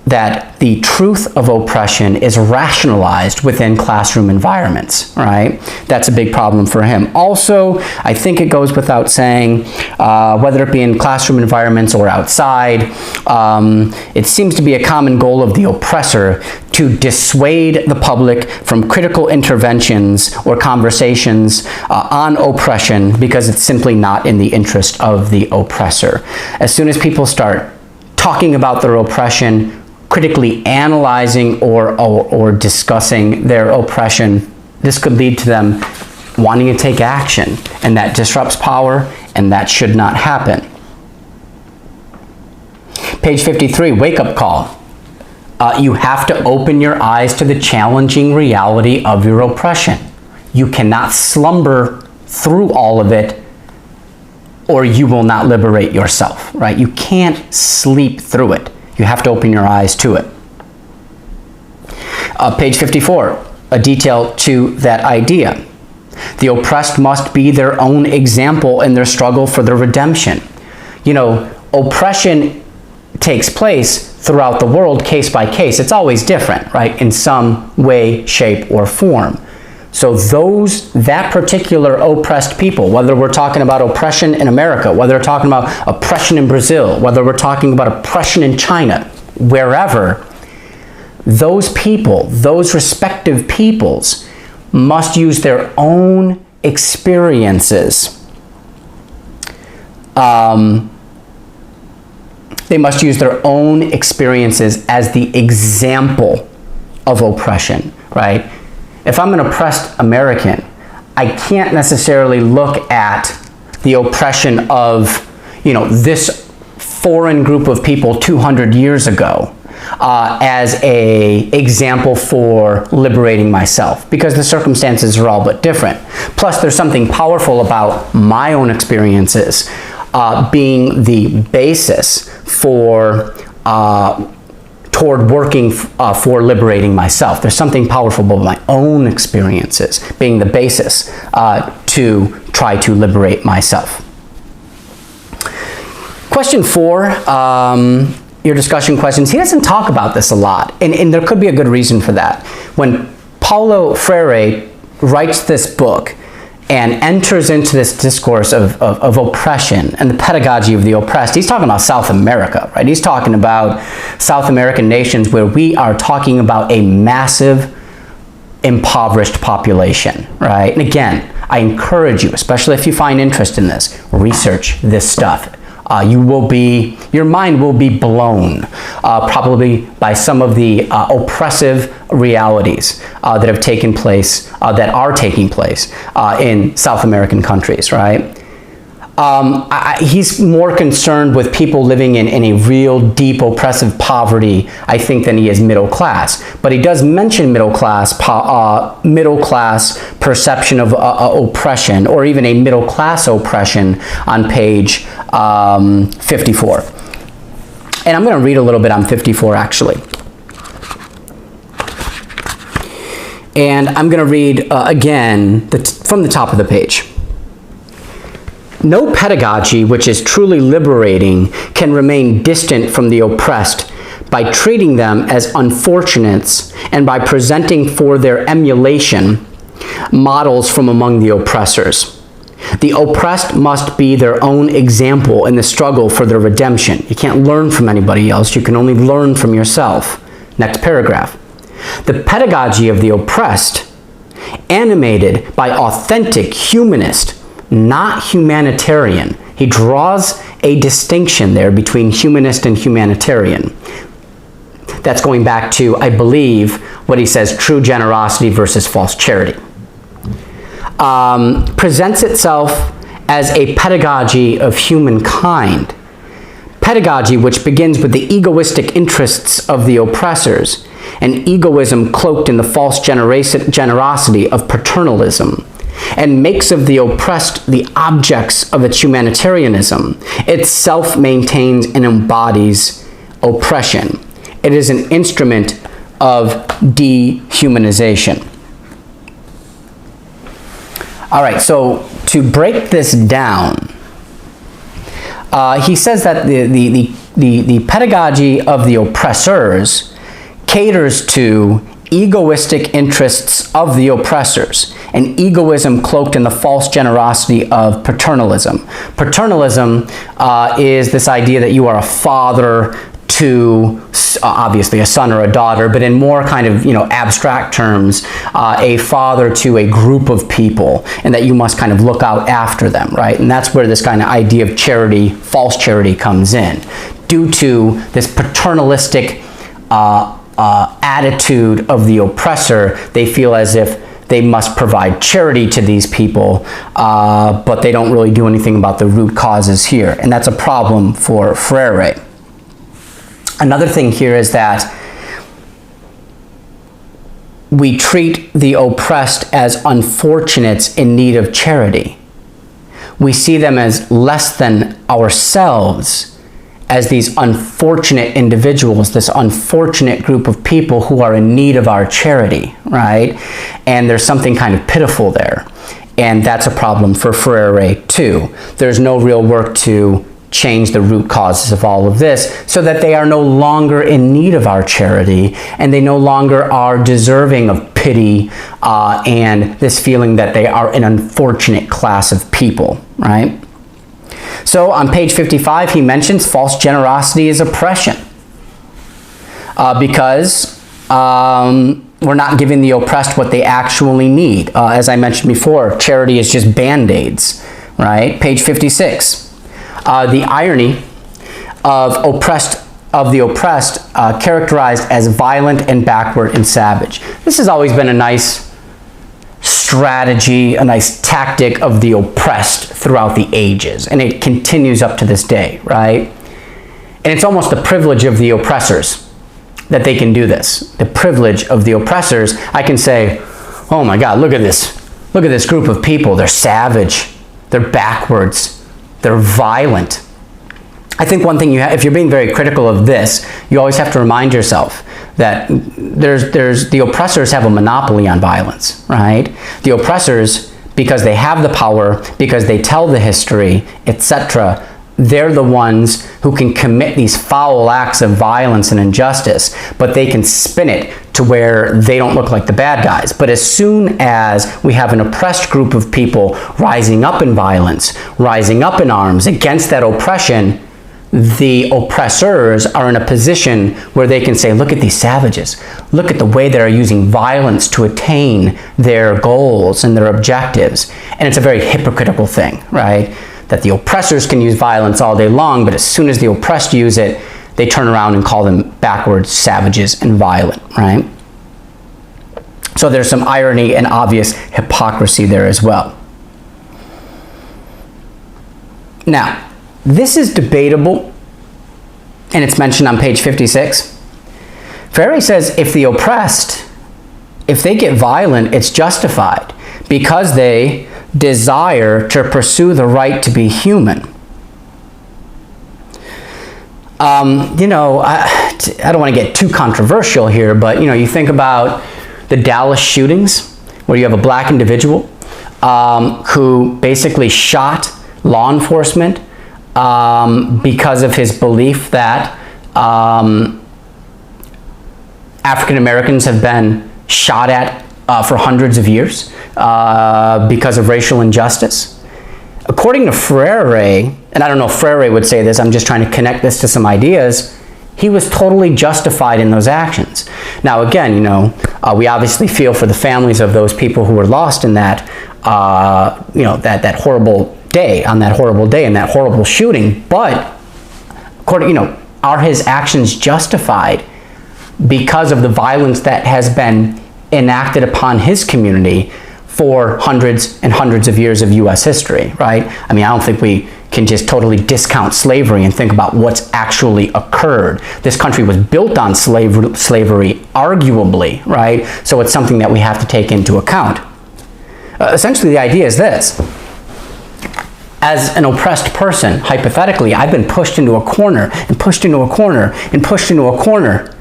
A: that the truth of oppression is rationalized within classroom environments, right? That's a big problem for him. Also, I think it goes without saying, whether it be in classroom environments or outside, it seems to be a common goal of the oppressor to dissuade the public from critical interventions or conversations on oppression, because it's simply not in the interest of the oppressor. As soon as people start talking about their oppression, critically analyzing or discussing their oppression, this could lead to them wanting to take action, and that disrupts power, and that should not happen. Page 53, wake-up call. You have to open your eyes to the challenging reality of your oppression. You cannot slumber through all of it, or you will not liberate yourself, right? You can't sleep through it. You have to open your eyes to it. Page 54, a detail to that idea. The oppressed must be their own example in their struggle for their redemption. You know, oppression takes place throughout the world case by case. It's always different, right? In some way, shape, or form. So that particular oppressed people, whether we're talking about oppression in America, whether we're talking about oppression in Brazil, whether we're talking about oppression in China, wherever, those people, those respective peoples, must use their own experiences. They must use their own experiences as the example of oppression, right? If I'm an oppressed American, I can't necessarily look at the oppression of, you know, this foreign group of people 200 years ago as an example for liberating myself, because the circumstances are all but different. Plus, there's something powerful about my own experiences being the basis for toward working for liberating myself. There's something powerful about my own experiences being the basis to try to liberate myself. Question 4, your discussion questions. He doesn't talk about this a lot, and there could be a good reason for that. When Paulo Freire writes this book and enters into this discourse of oppression and the pedagogy of the oppressed, he's talking about South America, right? He's talking about South American nations where we are talking about a massive impoverished population, right? And again, I encourage you, especially if you find interest in this, research this stuff. Your mind will be blown probably by some of the oppressive realities that have taken place, that are taking place in South American countries, right? He's more concerned with people living in a real deep oppressive poverty, I think, than he is middle class. But he does mention middle class perception of oppression, or even a middle class oppression on page 54. And I'm going to read a little bit on 54 actually. And I'm going to read again from the top of the page. No pedagogy which is truly liberating can remain distant from the oppressed by treating them as unfortunates and by presenting for their emulation models from among the oppressors. The oppressed must be their own example in the struggle for their redemption. You can't learn from anybody else. You can only learn from yourself. Next paragraph. The pedagogy of the oppressed, animated by authentic humanist, not humanitarian. He draws a distinction there between humanist and humanitarian. That's going back to, I believe, what he says, true generosity versus false charity. Presents itself as a pedagogy of humankind. Pedagogy which begins with the egoistic interests of the oppressors an egoism cloaked in the false generosity of paternalism, and makes of the oppressed the objects of its humanitarianism. Itself maintains and embodies oppression. It is an instrument of dehumanization. All right, so to break this down, he says that the pedagogy of the oppressors caters to egoistic interests of the oppressors, an egoism cloaked in the false generosity of paternalism. Paternalism is this idea that you are a father to, obviously, a son or a daughter, but in more kind of, abstract terms, a father to a group of people, and that you must kind of look out after them, right? And that's where this kind of idea of charity, false charity, comes in. Due to this paternalistic attitude of the oppressor, they feel as if they must provide charity to these people, but they don't really do anything about the root causes here. And that's a problem for Freire. Another thing here is that we treat the oppressed as unfortunates in need of charity. We see them as less than ourselves, as these unfortunate individuals, this unfortunate group of people who are in need of our charity, right? And there's something kind of pitiful there. And that's a problem for Freire too. There's no real work to change the root causes of all of this so that they are no longer in need of our charity, and they no longer are deserving of pity and this feeling that they are an unfortunate class of people, right? So on page 55, he mentions false generosity is oppression because we're not giving the oppressed what they actually need. As I mentioned before, charity is just band-aids, right? Page 56. The irony of the oppressed characterized as violent and backward and savage. This has always been a nice strategy, a nice tactic of the oppressed throughout the ages, and it continues up to this day, right? And it's almost the privilege of the oppressors that they can do this. The privilege of the oppressors, I can say, oh my God, look at this group of people. They're savage, they're backwards, they're violent. I think one thing if you're being very critical of this, you always have to remind yourself that the oppressors have a monopoly on violence, right? The oppressors, because they have the power, because they tell the history, etc., they're the ones who can commit these foul acts of violence and injustice, but they can spin it to where they don't look like the bad guys. But as soon as we have an oppressed group of people rising up in violence, rising up in arms against that oppression, the oppressors are in a position where they can say, look at these savages. Look at the way they are using violence to attain their goals and their objectives. And it's a very hypocritical thing, right? That the oppressors can use violence all day long, but as soon as the oppressed use it, they turn around and call them backwards, savages, and violent, right? So there's some irony and obvious hypocrisy there as well. Now, this is debatable, and it's mentioned on page 56. Freire says if the oppressed, if they get violent, it's justified because they desire to pursue the right to be human. I don't want to get too controversial here, but you think about the Dallas shootings where you have a black individual who basically shot law enforcement because of his belief that African Americans have been shot at for hundreds of years because of racial injustice. According to Freire, and I don't know if Freire would say this, I'm just trying to connect this to some ideas, he was totally justified in those actions. Now again, we obviously feel for the families of those people who were lost in that, that horrible day, in that horrible shooting, but according, are his actions justified because of the violence that has been enacted upon his community for hundreds and hundreds of years of U.S. history, right? I mean, I don't think we can just totally discount slavery and think about what's actually occurred. This country was built on slavery, arguably, right? So it's something that we have to take into account. Essentially, the idea is this. As an oppressed person, hypothetically, I've been pushed into a corner and pushed into a corner and pushed into a corner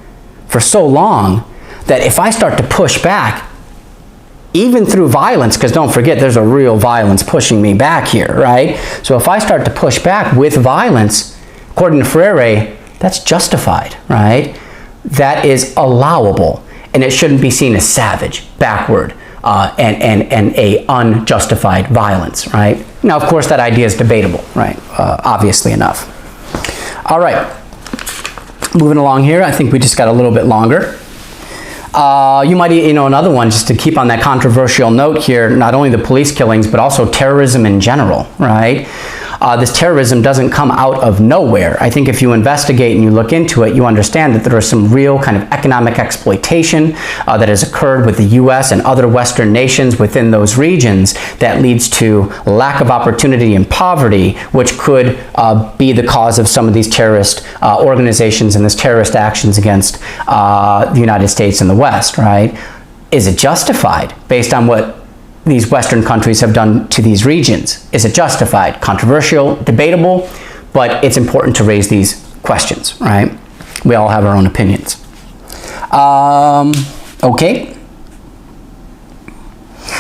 A: for so long that if I start to push back, even through violence, because don't forget there's a real violence pushing me back here, right? So if I start to push back with violence, according to Freire, that's justified, right? That is allowable, and it shouldn't be seen as savage, backward, and a unjustified violence, right? Now, of course, that idea is debatable, right? Obviously enough. All right, moving along here. I think we just got a little bit longer. You might, another one, just to keep on that controversial note here, not only the police killings, but also terrorism in general, right? This terrorism doesn't come out of nowhere. I think if you investigate and you look into it, you understand that there is some real kind of economic exploitation that has occurred with the U.S. and other Western nations within those regions that leads to lack of opportunity and poverty, which could be the cause of some of these terrorist organizations and these terrorist actions against the United States and the West, right? Is it justified based on what these Western countries have done to these regions? Is it justified? Controversial, debatable, but it's important to raise these questions, right? We all have our own opinions. Okay.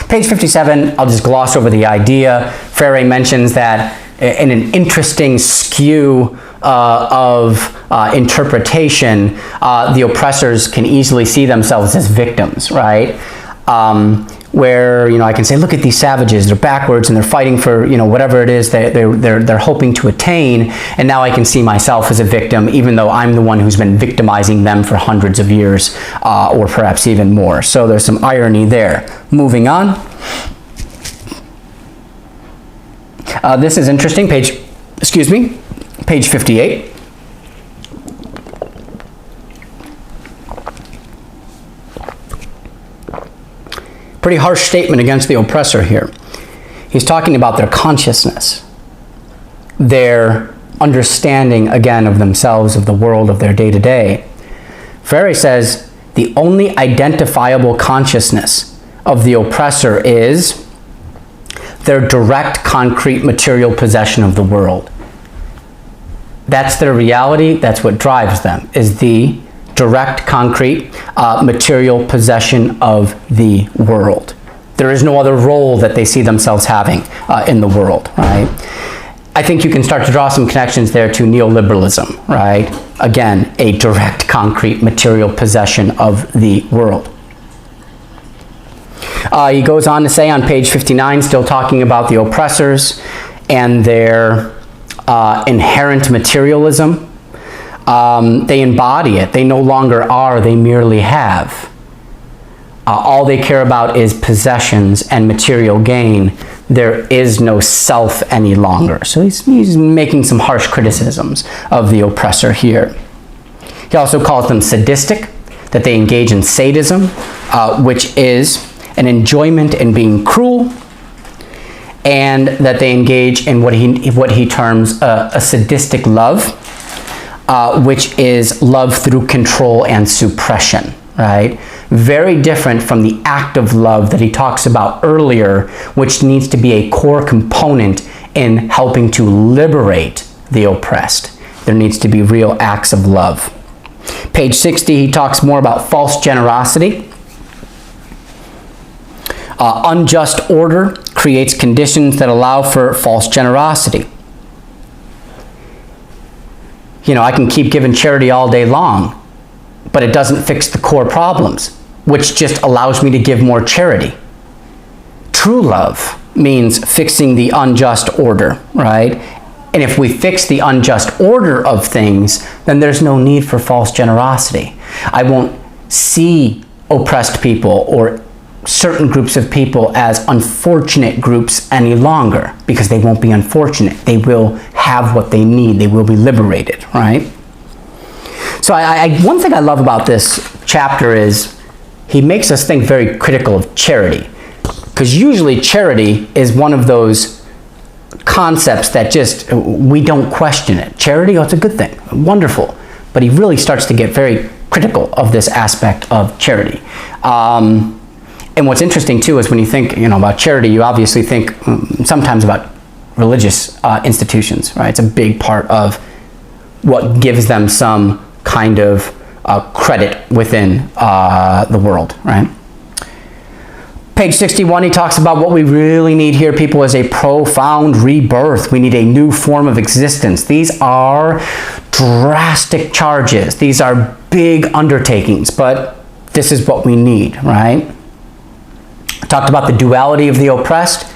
A: Page 57, I'll just gloss over the idea. Freire mentions that in an interesting skew of interpretation, the oppressors can easily see themselves as victims, right? Where, I can say, look at these savages, they're backwards and they're fighting for, whatever it is that they're hoping to attain, and now I can see myself as a victim, even though I'm the one who's been victimizing them for hundreds of years, or perhaps even more. So there's some irony there. Moving on. This is interesting, page 58. Pretty harsh statement against the oppressor here. He's talking about their consciousness, their understanding, again, of themselves, of the world, of their day-to-day. Freire says the only identifiable consciousness of the oppressor is their direct, concrete, material possession of the world. That's their reality. That's what drives them, is the direct, concrete, material possession of the world. There is no other role that they see themselves having in the world, right? I think you can start to draw some connections there to neoliberalism, right? Again, a direct, concrete, material possession of the world. He goes on to say on page 59, still talking about the oppressors and their inherent materialism. They embody it. They no longer are, they merely have. All they care about is possessions and material gain. There is no self any longer. So he's making some harsh criticisms of the oppressor here. He also calls them sadistic, that they engage in sadism, which is an enjoyment in being cruel, and that they engage in what he terms a sadistic love, which is love through control and suppression, right? Very different from the act of love that he talks about earlier, which needs to be a core component in helping to liberate the oppressed. There needs to be real acts of love. Page 60, he talks more about false generosity. Unjust order creates conditions that allow for false generosity. I can keep giving charity all day long, but it doesn't fix the core problems, which just allows me to give more charity. True love means fixing the unjust order, right? And if we fix the unjust order of things, then there's no need for false generosity. I won't see oppressed people or certain groups of people as unfortunate groups any longer, because they won't be unfortunate. They will have what they need. They will be liberated, right? So one thing I love about this chapter is he makes us think very critical of charity, because usually charity is one of those concepts that just, we don't question it. Charity, oh, it's a good thing, wonderful. But he really starts to get very critical of this aspect of charity. And what's interesting too is when you think, about charity, you obviously think sometimes about religious institutions, right? It's a big part of what gives them some kind of credit within the world, right? Page 61, he talks about what we really need here, people, is a profound rebirth. We need a new form of existence. These are drastic charges. These are big undertakings, but this is what we need, right? I talked about the duality of the oppressed.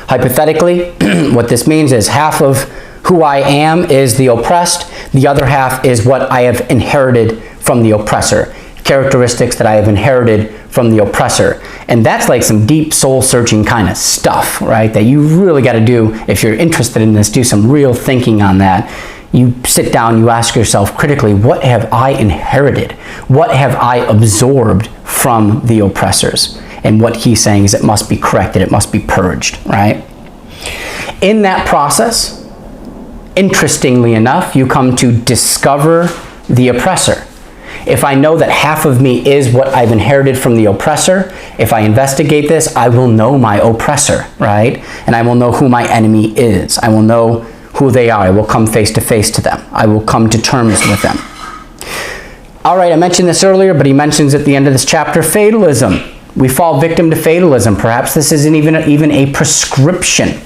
A: Hypothetically, what this means is half of who I am is the oppressed. The other half is what I have inherited from the oppressor. Characteristics that I have inherited from the oppressor. And that's like some deep soul-searching kind of stuff, right? That you really got to do, if you're interested in this, do some real thinking on that. You sit down, you ask yourself critically, what have I inherited? What have I absorbed from the oppressors? And what he's saying is it must be corrected, it must be purged, right? In that process, interestingly enough, you come to discover the oppressor. If I know that half of me is what I've inherited from the oppressor, if I investigate this, I will know my oppressor, right? And I will know who my enemy is. I will know who they are. I will come face to face to them. I will come to terms with them. All right, I mentioned this earlier, but he mentions at the end of this chapter, fatalism. We fall victim to fatalism. Perhaps this isn't even a prescription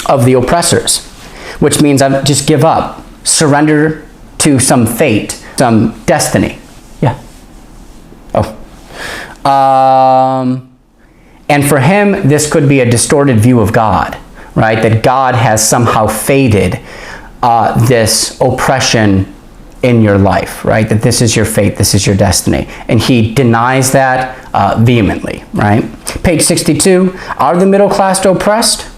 A: of the oppressors, which means I just give up, surrender to some fate, some destiny. Yeah. Oh. And for him, this could be a distorted view of God, right? That God has somehow fated this oppression in your life, right? That this is your fate, this is your destiny. And he denies that vehemently, right? Page 62, are the middle class oppressed?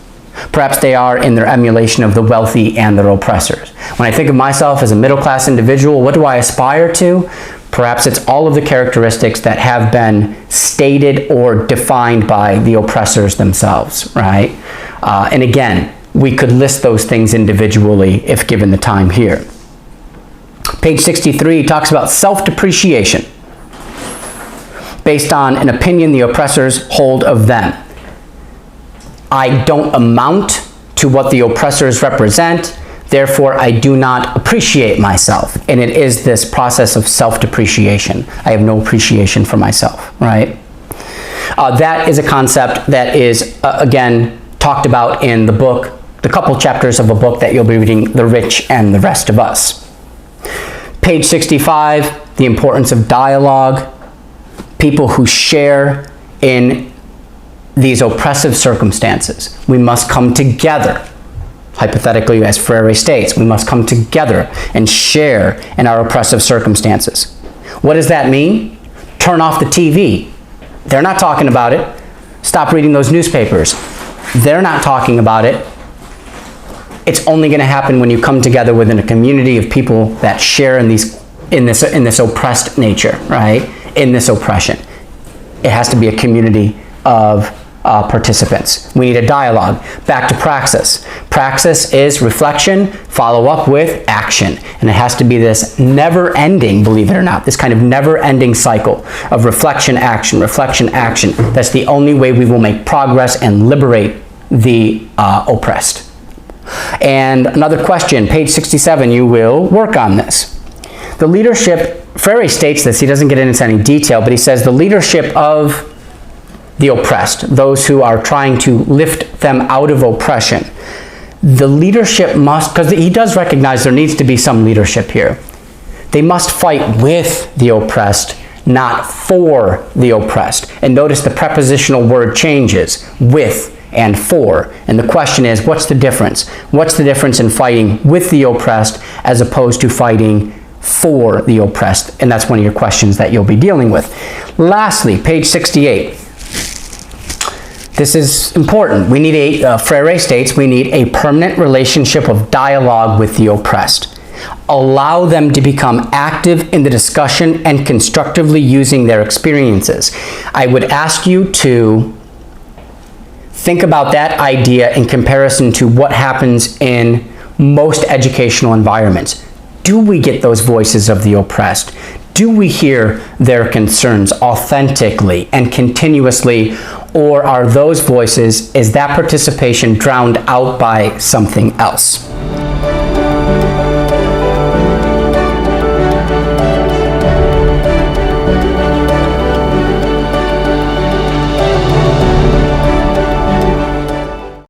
A: Perhaps they are in their emulation of the wealthy and their oppressors. When I think of myself as a middle class individual, what do I aspire to? Perhaps it's all of the characteristics that have been stated or defined by the oppressors themselves, right? And again, we could list those things individually if given the time here. Page 63 talks about self-depreciation based on an opinion the oppressors hold of them. I don't amount to what the oppressors represent, therefore I do not appreciate myself. And it is this process of self-depreciation. I have no appreciation for myself, right? That is a concept that is, again, talked about in the book, the couple chapters of a book that you'll be reading, The Rich and the Rest of Us. Page 65, the importance of dialogue. People who share in these oppressive circumstances. We must come together. Hypothetically, as Freire states, we must come together and share in our oppressive circumstances. What does that mean? Turn off the TV. They're not talking about it. Stop reading those newspapers. They're not talking about it. It's only going to happen when you come together within a community of people that share in this oppressed nature, right? In this oppression. It has to be a community of participants. We need a dialogue. Back to praxis. Praxis is reflection, follow up with action. And it has to be this never-ending, believe it or not, this kind of never-ending cycle of reflection, action, reflection, action. That's the only way we will make progress and liberate the oppressed. And another question, page 67, you will work on this. The leadership, Freire states this, he doesn't get into any detail, but he says the leadership of the oppressed, those who are trying to lift them out of oppression. The leadership must, because he does recognize there needs to be some leadership here. They must fight with the oppressed, not for the oppressed. And notice the prepositional word changes, with and for. And the question is, what's the difference? What's the difference in fighting with the oppressed as opposed to fighting for the oppressed? And that's one of your questions that you'll be dealing with. Lastly, page 68. This is important. We need Freire states, we need a permanent relationship of dialogue with the oppressed. Allow them to become active in the discussion and constructively using their experiences. I would ask you to Think about that idea in comparison to what happens in most educational environments. Do we get those voices of the oppressed? Do we hear their concerns authentically and continuously, or are those voices, is that participation drowned out by something else?